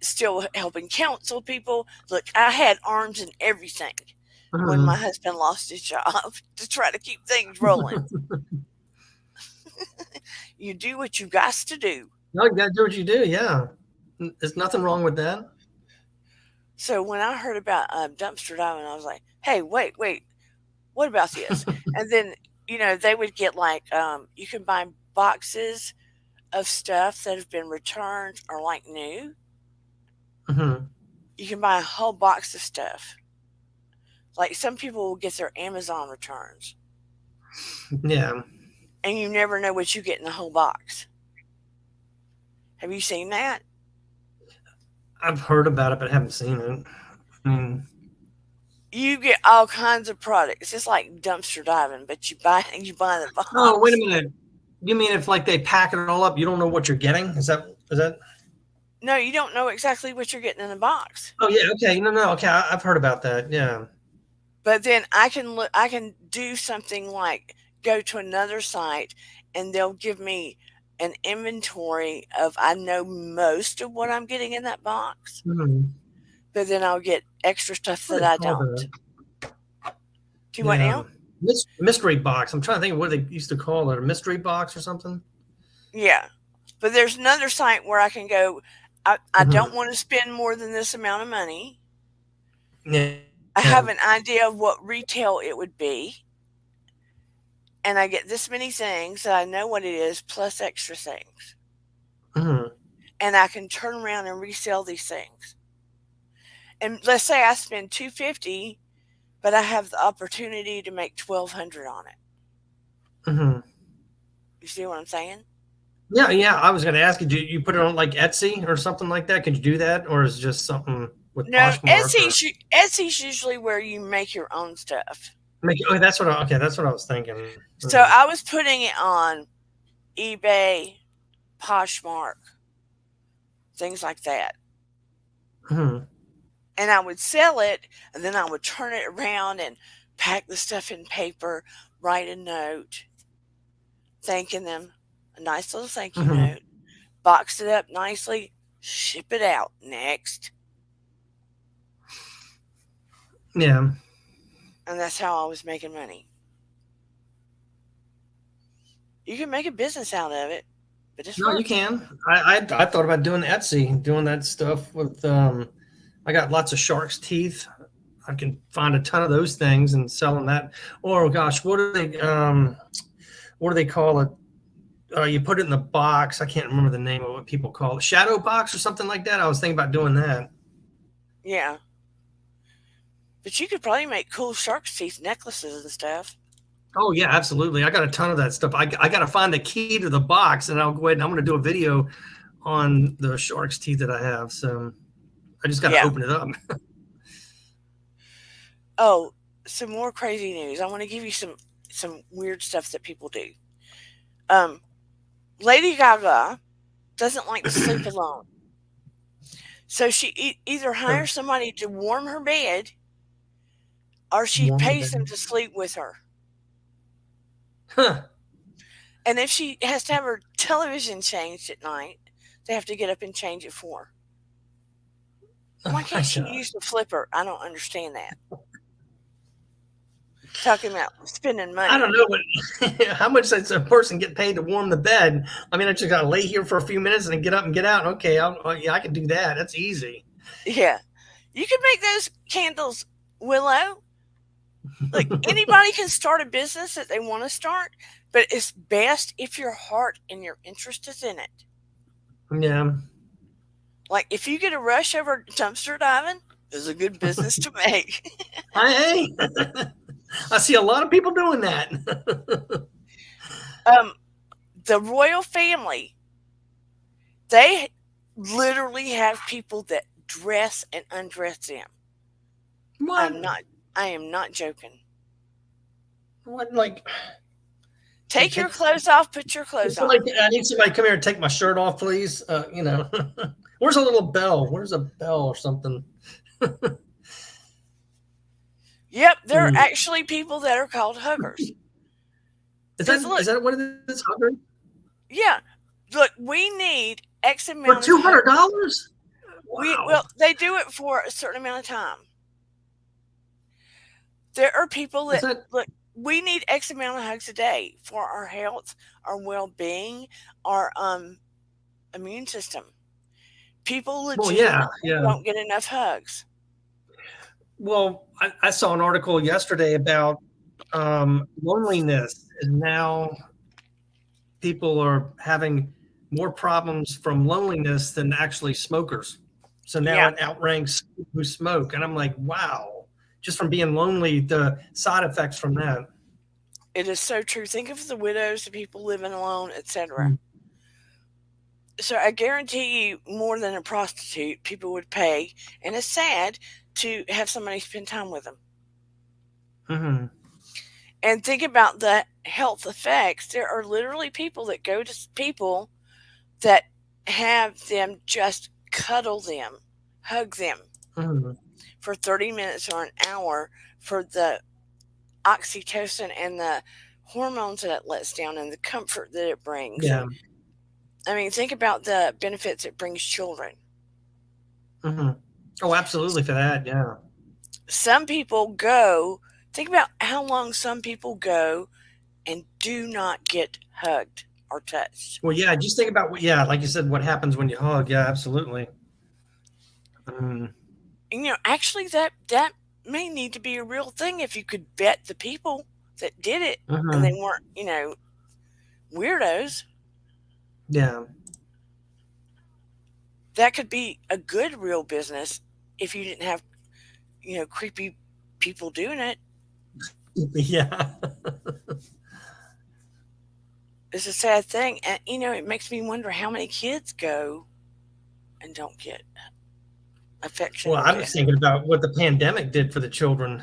still helping counsel people. Look, I had arms and everything when my husband lost his job to try to keep things rolling. You do what you got to do. No, you got to do what you do, yeah. There's nothing wrong with that. So when I heard about dumpster diving, I was like, hey, wait, what about this? And then, they would get you can buy boxes of stuff that have been returned or new. Mm-hmm. You can buy a whole box of stuff. Like some people will get their Amazon returns. Yeah. And you never know what you get in the whole box. Have you seen that? I've heard about it, but haven't seen it. You get all kinds of products. It's like dumpster diving, but you buy the box. Oh, wait a minute. You mean if they pack it all up, you don't know what you're getting? Is that? No, you don't know exactly what you're getting in the box. Oh yeah, okay. No, okay. I've heard about that. Yeah. But then I can do something like go to another site and they'll give me an inventory of, I know most of what I'm getting in that box, but then I'll get extra stuff that I don't. Do you want now? Mystery box. I'm trying to think of what they used to call it, a mystery box or something. Yeah. But there's another site where I can go, I don't want to spend more than this amount of money. Yeah. I have an idea of what retail it would be. And I get this many things that I know what it is, plus extra things. Mm-hmm. And I can turn around and resell these things. And let's say I spend $250, but I have the opportunity to make $1,200 on it. Mm-hmm. You see what I'm saying? Yeah. I was going to ask you, do you put it on Etsy or something like that? Could you do that, or is it just something with Poshmark? Etsy's usually where you make your own stuff. That's what I was thinking. So I was putting it on eBay, Poshmark, things like that. Mm-hmm. And I would sell it, and then I would turn it around and pack the stuff in paper, write a note, thanking them, a nice little thank you note, box it up nicely, ship it out. Next. Yeah. And that's how I was making money. You can make a business out of it, but it's you can. I thought about doing Etsy, doing that stuff with. I got lots of shark's teeth. I can find a ton of those things and sell them that. Or gosh, what do they call it? You put it in the box. I can't remember the name of what people call it. Shadow box or something like that. I was thinking about doing that. Yeah. But you could probably make cool shark's teeth necklaces and stuff. Oh, yeah, absolutely. I got a ton of that stuff. I got to find the key to the box, and I'll go ahead and I'm going to do a video on the shark's teeth that I have. So I just got to open it up. Oh, some more crazy news. I want to give you some weird stuff that people do. Lady Gaga doesn't like to sleep alone. So she either hires somebody to warm her bed, or she Warm the pays them bed. to sleep with her. Huh. And if she has to have her television changed at night, they have to get up and change it for her. Why Oh my can't she God. use the flipper? I don't understand that. Talking about spending I money. don't know what, how much does a person get paid to warm the bed? I mean, I just got to lay here for a few minutes and then get up and get out. Okay, yeah, I can do that. That's easy. Yeah. You can make those candles, Willow. Like anybody can start a business that they want to start, but it's best if your heart and your interest is in it. Yeah. Like if you get a rush over dumpster diving, it's a good business to make. Hey, I see a lot of people doing that. The royal family, they literally have people that dress and undress them. What? I am not joking. What? Like, Take your clothes off, put your clothes on. I need somebody to come here and take my shirt off, please. Where's a little bell? Where's a bell or something? Yep, there are actually people that are called huggers. Is that what it is? Hugger? Yeah. Look, we need X For amount $200? of Wow. well, they do it for a certain amount of time. There are people that look, we need X amount of hugs a day for our health, our well-being, our immune system. People legitimately don't get enough hugs. Well, I saw an article yesterday about loneliness, and now people are having more problems from loneliness than actually smokers. So now it outranks who smoke, and I'm like, wow, just from being lonely, the side effects from that. It is so true. Think of the widows, the people living alone, etc. So I guarantee you, more than a prostitute, people would pay, and it's sad to have somebody spend time with them. Mm-hmm. And think about the health effects. There are literally people that go to people that have them just cuddle them, hug them for 30 minutes or an hour for the oxytocin and the hormones that it lets down and the comfort that it brings. Yeah. I mean, think about the benefits it brings children. Mm-hmm. Oh, absolutely for that, yeah. Some people go, think about how long some people go and do not get hugged or touched. Well, yeah, just think about like you said, what happens when you hug. Yeah, absolutely. Actually, that may need to be a real thing if you could vet the people that did it and they weren't, weirdos. Yeah. That could be a good real business if you didn't have, creepy people doing it. Yeah. It's a sad thing. And, it makes me wonder how many kids go and don't get affection. Well, I'm thinking about what the pandemic did for the children.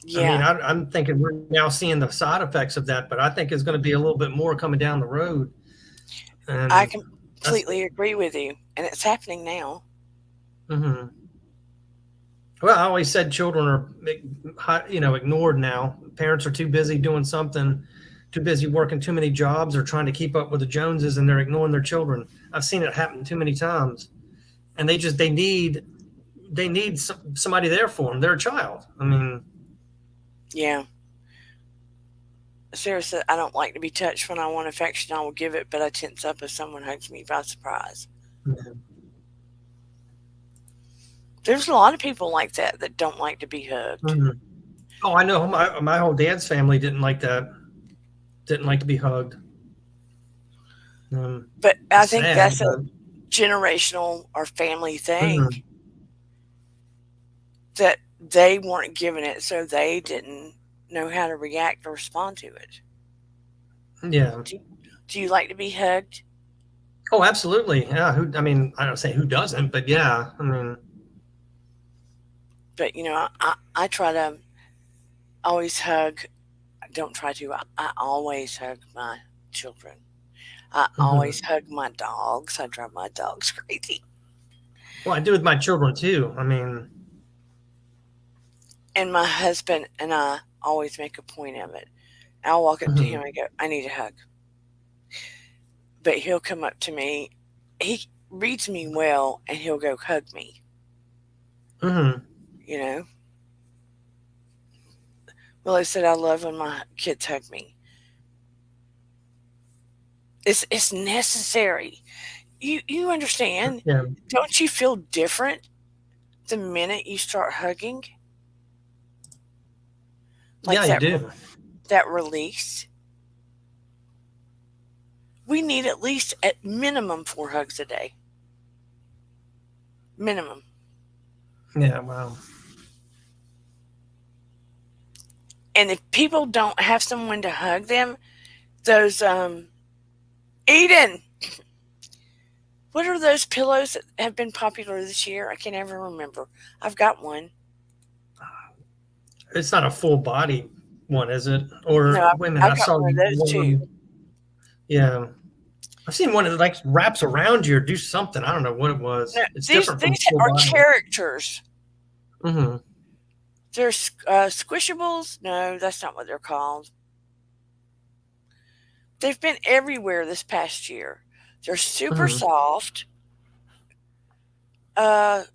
Yeah. I mean, I'm thinking we're now seeing the side effects of that, but I think it's going to be a little bit more coming down the road. And I completely agree with you. And it's happening now. Mm-hmm. Well, I always said children are, ignored now. Parents are too busy doing something, too busy working too many jobs or trying to keep up with the Joneses, and they're ignoring their children. I've seen it happen too many times. And they need somebody there for them. They're a child. I mean. Yeah. Sarah said, I don't like to be touched. When I want affection, I will give it, but I tense up if someone hugs me by surprise. Mm-hmm. There's a lot of people like that don't like to be hugged. Mm-hmm. Oh, I know. My whole dad's family didn't like that. Didn't like to be hugged. But I think that's a generational or family thing that they weren't given it, so they didn't know how to react or respond to it. Yeah. Do you like to be hugged? Oh, absolutely. Yeah. I don't say who doesn't, but yeah. I mean. But I try to always hug. I always hug my children. I always hug my dogs. I drive my dogs crazy. Well, I do with my children too. I mean, And my husband and I always make a point of it. I'll walk up to him and go, I need a hug. But he'll come up to me. He reads me well, and he'll go hug me. Mm-hmm. You know? Well, I said I love when my kids hug me. It's necessary. You understand? Yeah. Don't you feel different the minute you start hugging? Like Yeah, that, you do. that release. We need at least at minimum 4 hugs a day. Minimum. Yeah, wow. And if people don't have someone to hug them, those Eden, what are those pillows that have been popular this year? I can't ever remember. I've got one. It's not a full body one, is it? Or No, wait a minute, I've I got saw one of those too. Yeah. I've seen one that like wraps around you or do something. I don't know what it was. No, It's these different from full are body. characters. Mm-hmm. They're squishables. No, that's not what they're called. They've been everywhere this past year. They're super soft.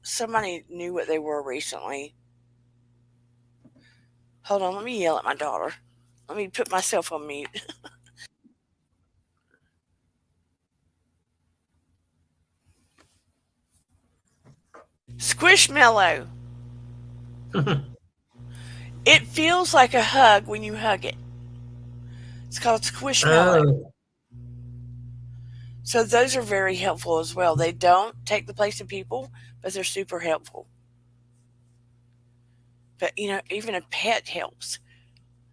Somebody knew what they were recently. Hold on, let me yell at my daughter. Let me put myself on mute. Squishmallow. It feels like a hug when you hug it. It's called Squishmallow. Oh. So those are very helpful as well. They don't take the place of people, but they're super helpful. But, you know, even a pet helps.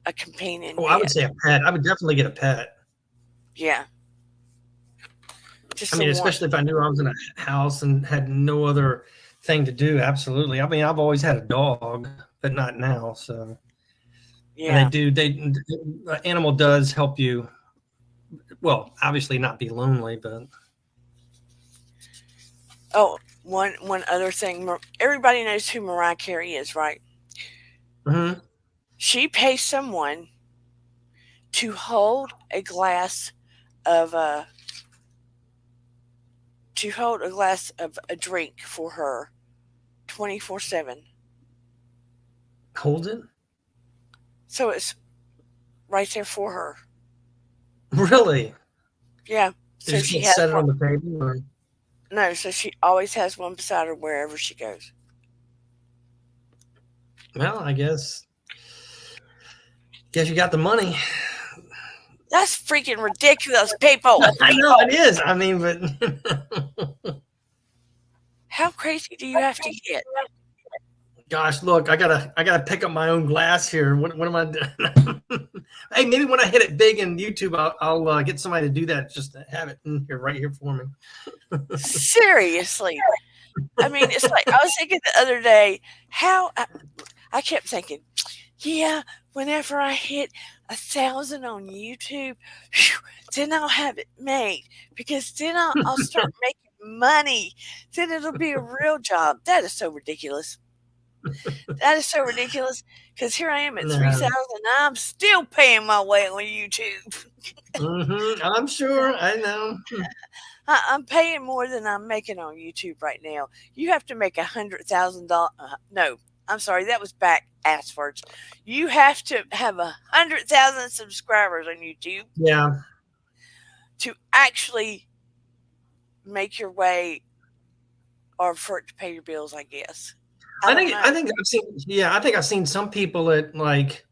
A companion Oh, pet. I would say a pet. I would definitely get a pet. Yeah. Just I mean, the especially if I knew I was in a house and had no other thing to do. Absolutely. I mean, I've always had a dog, but not now. So yeah. And the animal does help you. Well, obviously not be lonely, but Oh, one other thing. Everybody knows who Mariah Carey is, right? mm-hmm. She pays someone to hold a glass of a drink for her 24/7. Hold it? So it's right there for her. Really? Yeah. So Did she you has set it one. on the table? Or? No, so she always has one beside her wherever she goes. Well, I guess you got the money. That's freaking ridiculous, people. I know it is. I mean, but How crazy do you have to get? gosh, look, I gotta pick up my own glass here. What am I doing? Hey, maybe when I hit it big in YouTube, I'll get somebody to do that. Just to have it in here, right here for me. Seriously. I mean, it's like I was thinking the other day, how I kept thinking, yeah, whenever I hit 1,000 on YouTube, whew, then I'll have it made because then I'll start making money. Then it'll be a real job. That is so ridiculous. That is so ridiculous because here I am at 3,000 and I'm still paying my way on YouTube. I'm sure. I know. I'm paying more than I'm making on YouTube right now. You have to make $100,000. No, I'm sorry, that was back asswards. You have to have 100,000 subscribers on YouTube. Yeah. To actually make your way, or for it to pay your bills, I guess. I think I've seen some people that like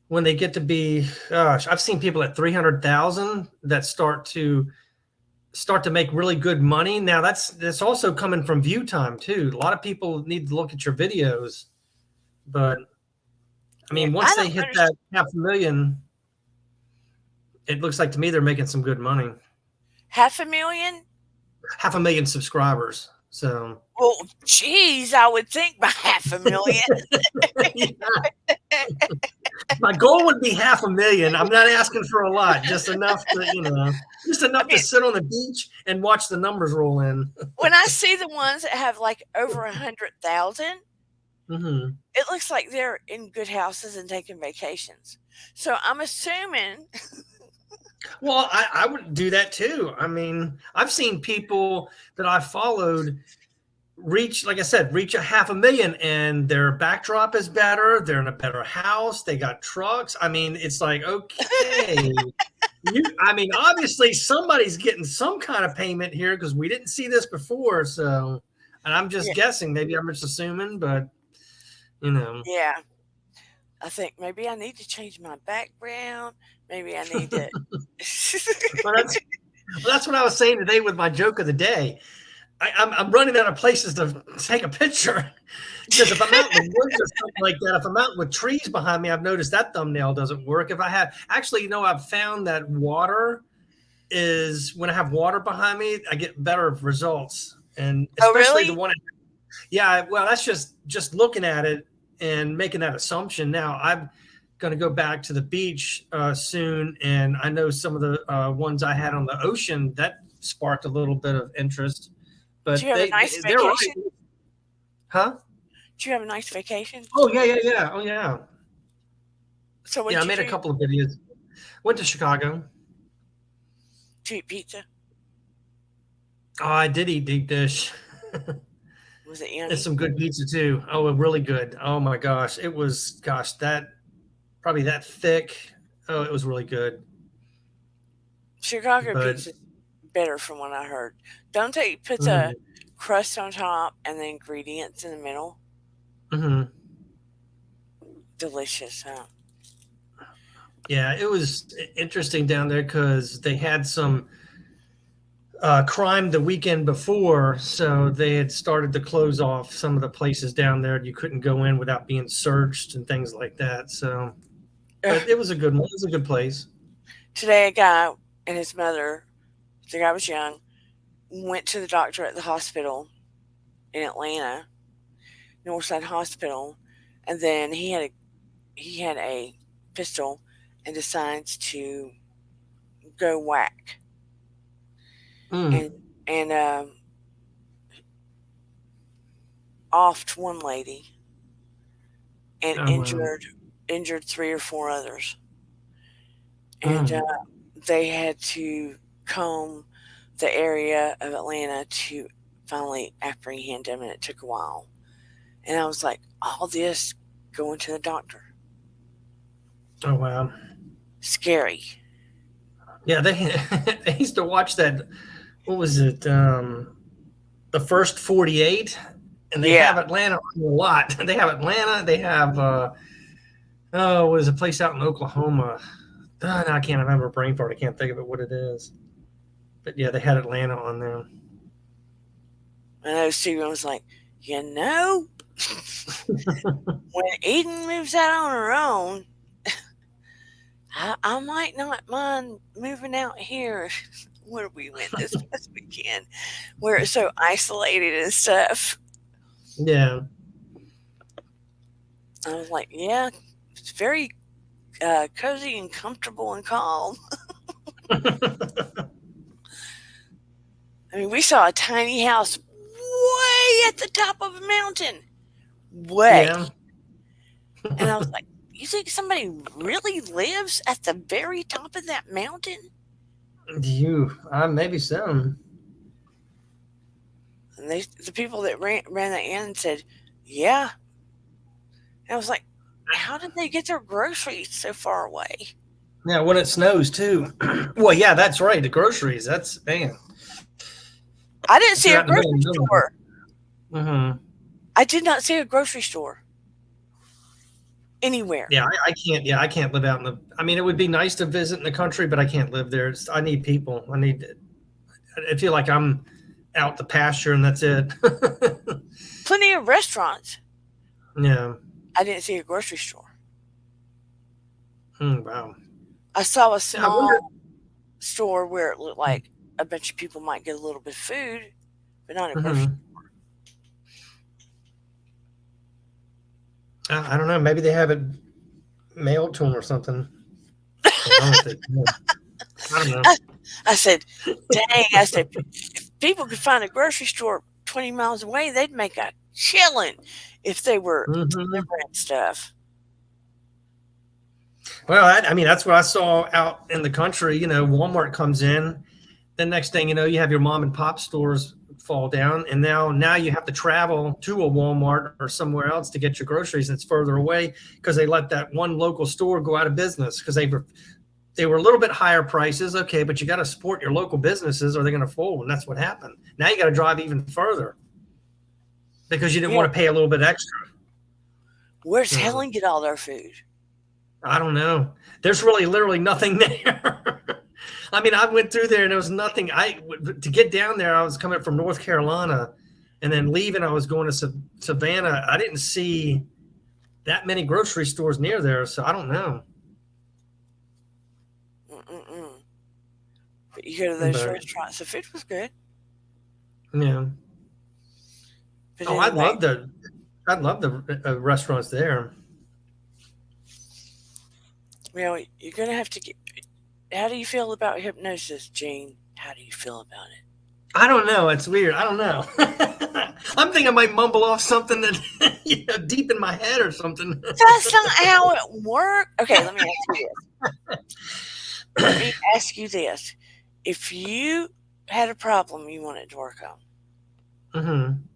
when they get to be. Gosh, I've seen people at 300,000 that start to make really good money. Now that's also coming from view time too. A lot of people need to look at your videos, but I mean, once they hit that 500,000, it looks like to me they're making some good money. 500,000? 500,000 subscribers. So, well, geez, I would think by 500,000. My goal would be 500,000. I'm not asking for a lot, just enough to, to sit on the beach and watch the numbers roll in. When I see the ones that have like over 100,000, Mm-hmm. It looks like they're in good houses and taking vacations. So I'm assuming. Well, I would do that too. I mean, I've seen people that I followed reach, like I said, reach a 500,000 and their backdrop is better. They're in a better house. They got trucks. I mean, it's like, okay. I mean, obviously somebody's getting some kind of payment here because we didn't see this before. So, and I'm just guessing, maybe I'm just assuming, but Yeah. I think maybe I need to change my background. Maybe I need to. Well, that's what I was saying today with my joke of the day. I'm running out of places to take a picture because if I'm out in the woods or something like that, if I'm out with trees behind me, I've noticed that thumbnail doesn't work. If I have actually, I've found that water is when I have water behind me, I get better results, and especially the one. Yeah, well, that's just looking at it and making that assumption. Now I'm going to go back to the beach soon, and I know some of the ones I had on the ocean that sparked a little bit of interest. But did you have a nice vacation? Right. Huh? Did you have a nice vacation? Oh yeah. Oh yeah. So I made a couple of videos. Went to Chicago. Did you eat pizza? Oh, I did eat deep dish. Was it yummy? It's some good pizza too. Oh, really good. Oh my gosh, it was probably that thick. Oh, it was really good. Chicago pizza better from what I heard. Don't they put the crust on top and the ingredients in the middle? Mm-hmm. Delicious, huh? Yeah, it was interesting down there because they had some crime the weekend before, so they had started to close off some of the places down there. You couldn't go in without being searched and things like that. So but it was a good one. It was a good place. Today, a guy and his mother, the guy was young, went to the doctor at the hospital in Atlanta, Northside Hospital, and then he had a pistol and decides to go whack. And offed one lady and injured 3 or 4 others. And they had to comb the area of Atlanta to finally apprehend him, and it took a while. And I was like, all this going to the doctor. Oh wow. Scary. Yeah, they used to watch that. What was it? The First 48, and they have Atlanta a lot. They have Atlanta. They have what is a place out in Oklahoma? No, I can't remember. Brain fart. I can't think of it. What it is. But yeah, they had Atlanta on there. And those two was like, when Eden moves out on her own, I might not mind moving out here where we went this past weekend, where it's so isolated and stuff. Yeah. I was like, yeah, it's very cozy and comfortable and calm. I mean, we saw a tiny house way at the top of a mountain. Way. Yeah. And I was like, you think somebody really lives at the very top of that mountain? Maybe so. And the people that ran that in said, yeah. And I was like, how did they get their groceries so far away? Yeah, when it snows too. Well, yeah, that's right. The groceries. That's man. I didn't see a grocery store. Mm-hmm. I did not see a grocery store anywhere. Yeah, I can't. Yeah, I can't live out in the. I mean, it would be nice to visit in the country, but I can't live there. I need people. I feel like I'm out the pasture, and that's it. Plenty of restaurants. Yeah. I didn't see a grocery store. Wow. I saw a small store where it looked like a bunch of people might get a little bit of food, but not a grocery store. I don't know. Maybe they have it mailed to them or something. I don't know. I said, dang, if people could find a grocery store 20 miles away, they'd make a chilling if they were Mhm. delivering stuff. Well, I mean, that's what I saw out in the country. Walmart comes in. The next thing you know, you have your mom and pop stores fall down, and now you have to travel to a Walmart or somewhere else to get your groceries. It's further away because they let that one local store go out of business because they were a little bit higher prices. Okay, but you got to support your local businesses or they're going to fold, and that's what happened. Now you got to drive even further because you didn't want to pay a little bit extra. Where's Helen get all their food? I don't know. There's literally nothing there. I mean, I went through there and there was nothing. To get down there, I was coming from North Carolina, and then leaving, I was going to Savannah. I didn't see that many grocery stores near there, so I don't know. But you go to those restaurants, the food was good. Yeah. But anyway. I love the restaurants there. Well, you're gonna have to get. How do you feel about hypnosis, Gene? How do you feel about it? I don't know. It's weird. I don't know. I'm thinking I might mumble off something that deep in my head or something. That's not how it works. Okay, let me ask you this. Let me ask you this. If you had a problem you wanted to work on,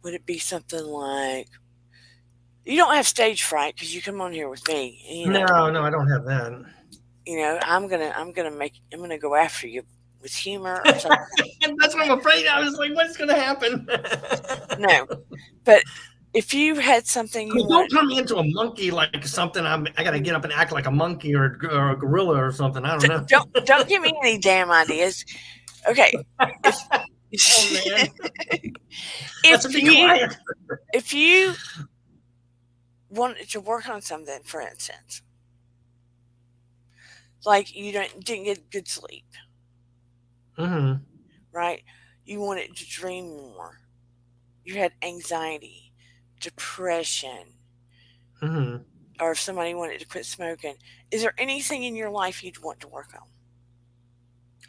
would it be something like, you don't have stage fright because you come on here with me. No, I don't have that. I'm gonna go after you with humor or something. That's what I'm afraid. I was like, what's gonna happen? No, but if you had something don't turn me into a monkey, like something I gotta get up and act like a monkey or a gorilla or something. I don't know. Don't give me any damn ideas. Okay. If you wanted to work on something, for instance, like you didn't get good sleep, right? You wanted to dream more. You had anxiety, depression, or if somebody wanted to quit smoking. Is there anything in your life you'd want to work on?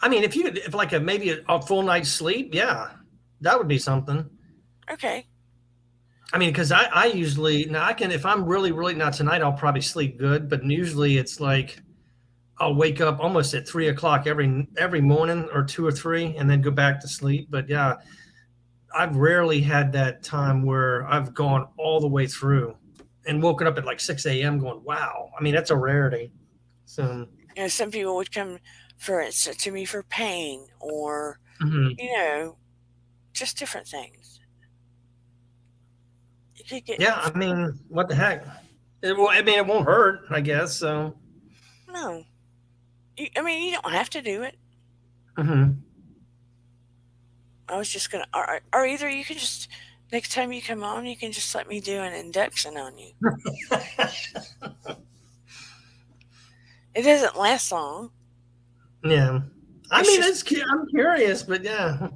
I mean, if like maybe a full night's sleep, yeah, that would be something. Okay. I mean, because I usually if I'm really not tonight, I'll probably sleep good, but usually it's like I'll wake up almost at 3 o'clock every morning or 2 or 3 and then go back to sleep. But yeah, I've rarely had that time where I've gone all the way through and woken up at like 6 a.m. going, wow. I mean, that's a rarity. So, some people would come to me for pain or, just different things. Yeah, I mean, what the heck? It won't hurt, I guess. So, no. You don't have to do it. I was just gonna, or either you can just, next time you come on, you can just let me do an induction on you. It doesn't last long. Yeah, I'm curious, but yeah,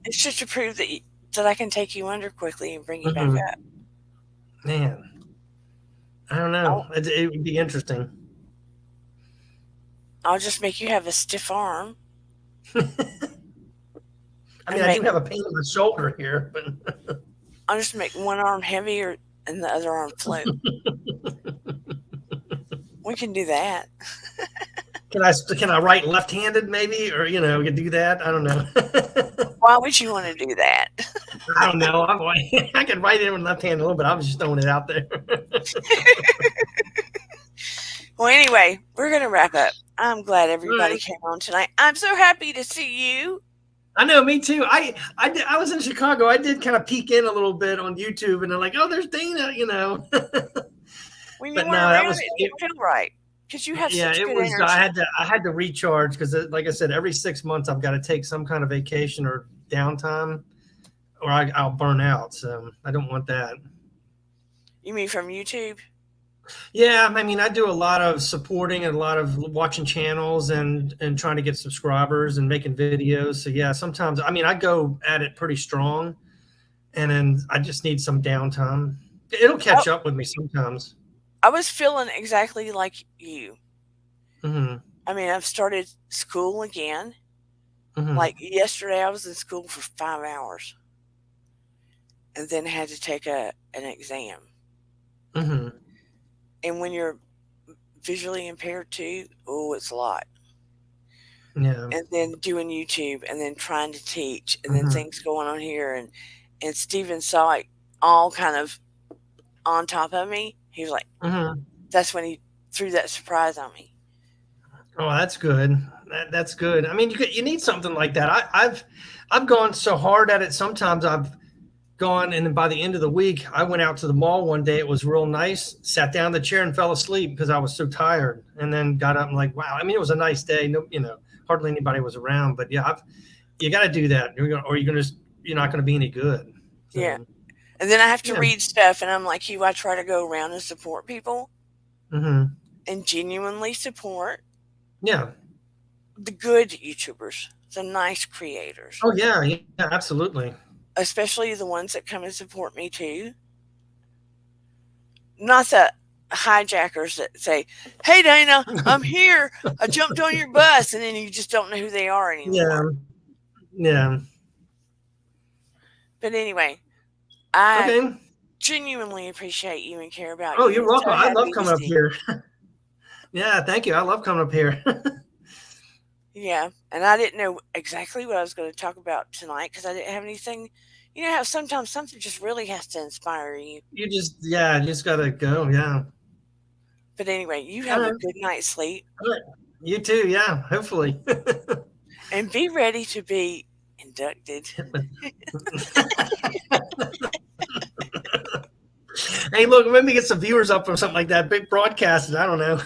it's just to prove that I can take you under quickly and bring you back up. Man, I don't know. It would be interesting. I'll just make you have a stiff arm. I do have a pain in the shoulder here, but I'll just make one arm heavier and the other arm float. We can do that. Can I write left-handed maybe, or you do that? I don't know. Why would you want to do that? I don't know. I could write it with left hand a little bit. I was just throwing it out there. Well, anyway, we're going to wrap up. I'm glad everybody came on tonight. I'm so happy to see you. I know, me too. I was in Chicago. I did kind of peek in a little bit on YouTube, and they're like, "Oh, there's Dana," When you weren't around, it didn't feel right because you have such good energy. I had to recharge because, like I said, every 6 months I've got to take some kind of vacation or downtime, or I'll burn out. So I don't want that. You mean from YouTube? Yeah, I mean, I do a lot of supporting and a lot of watching channels and trying to get subscribers and making videos. So yeah, sometimes, I go at it pretty strong, and then I just need some downtime. It'll catch up with me sometimes. I was feeling exactly like you. I've started school again. Like yesterday, I was in school for 5 hours. and then had to take an exam. Mm-hmm. And when you're visually impaired too, oh, it's a lot. Yeah. And then doing YouTube, and then trying to teach, and then Mhm. things going on here, and Steven saw it all kind of on top of me. He was like, Mhm. that's when he threw that surprise on me. Oh, that's good. That's good. I mean, you need something like that. I've gone so hard at it. Sometimes I've gone, and then by the end of the week, I went out to the mall one day. It was real nice. Sat down in the chair and fell asleep because I was so tired. And then got up and like, wow. I mean, it was a nice day. No, hardly anybody was around. But yeah, you got to do that, or you're not going to be any good. So, Yeah. And then I have to Yeah. read stuff, and I'm like you. I try to go around and support people, mhm. and genuinely support Yeah. the good YouTubers, the nice creators, Oh yeah. Yeah. Absolutely. especially the ones that come and support me too. Not the hijackers that say, "Hey Dana, I'm here. I jumped on your bus," and then you just don't know who they are anymore. Yeah. Yeah. But anyway, I Okay. genuinely appreciate you and care about Oh, you. you're and so welcome. I happy love to coming up see- here. Yeah, thank you. I love coming up here. Yeah, and I didn't know exactly what I was going to talk about tonight because I didn't have anything. You know how sometimes something just really has to inspire you. You just gotta go. Yeah. But anyway, you have a good night's sleep You too. Yeah. Hopefully. and be ready to be inducted. Hey, look, maybe get some viewers up or something like that. Big broadcast. I don't know.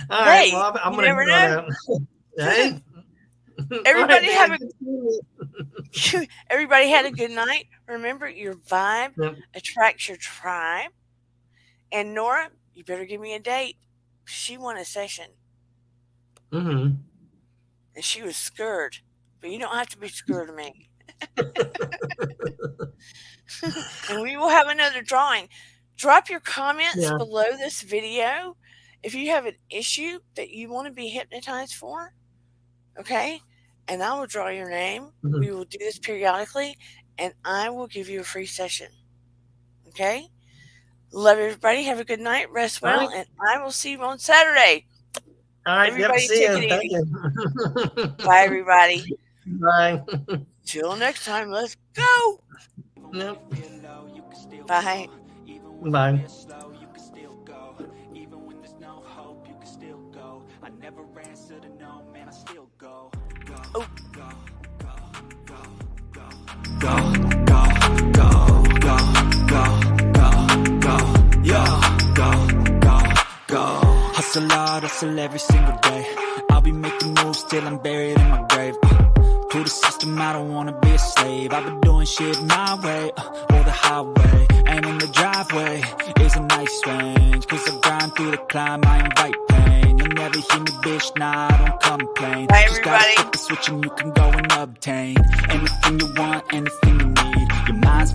All right. Hey, Well, I'm you gonna never head on out. Hey. Everybody All right, have a everybody had a good night. Remember, your vibe Yep. attracts your tribe. And Nora, you better give me a date. She won a session Mm-hmm. and she was scared, but you don't have to be scared of me. And we will have another drawing. Drop your comments Yeah. below this video if you have an issue that you want to be hypnotized for. Okay? And I will draw your name. Mhm. We will do this periodically, and I will give you a free session. Okay? Love everybody. Have a good night. Rest All well, right. and I will see you on Saturday. All right. Yep. Everybody See you. take it Thank easy. you. Bye, everybody. Bye. Till next time, let's go. Yep. Bye. Bye. Oh. Hustle hard, hustle every single day. I'll be making moves till I'm buried in my grave. To the system, I don't wanna be a slave. I've been doing shit my way, or the highway. And in the driveway is a nice range. Cause I grind through the climb, I invite pain. You'll never hear me, bitch, nah, I don't complain. Bye, Just gotta everybody. flip the switch and you can go and obtain anything you want, anything you need. Your mind's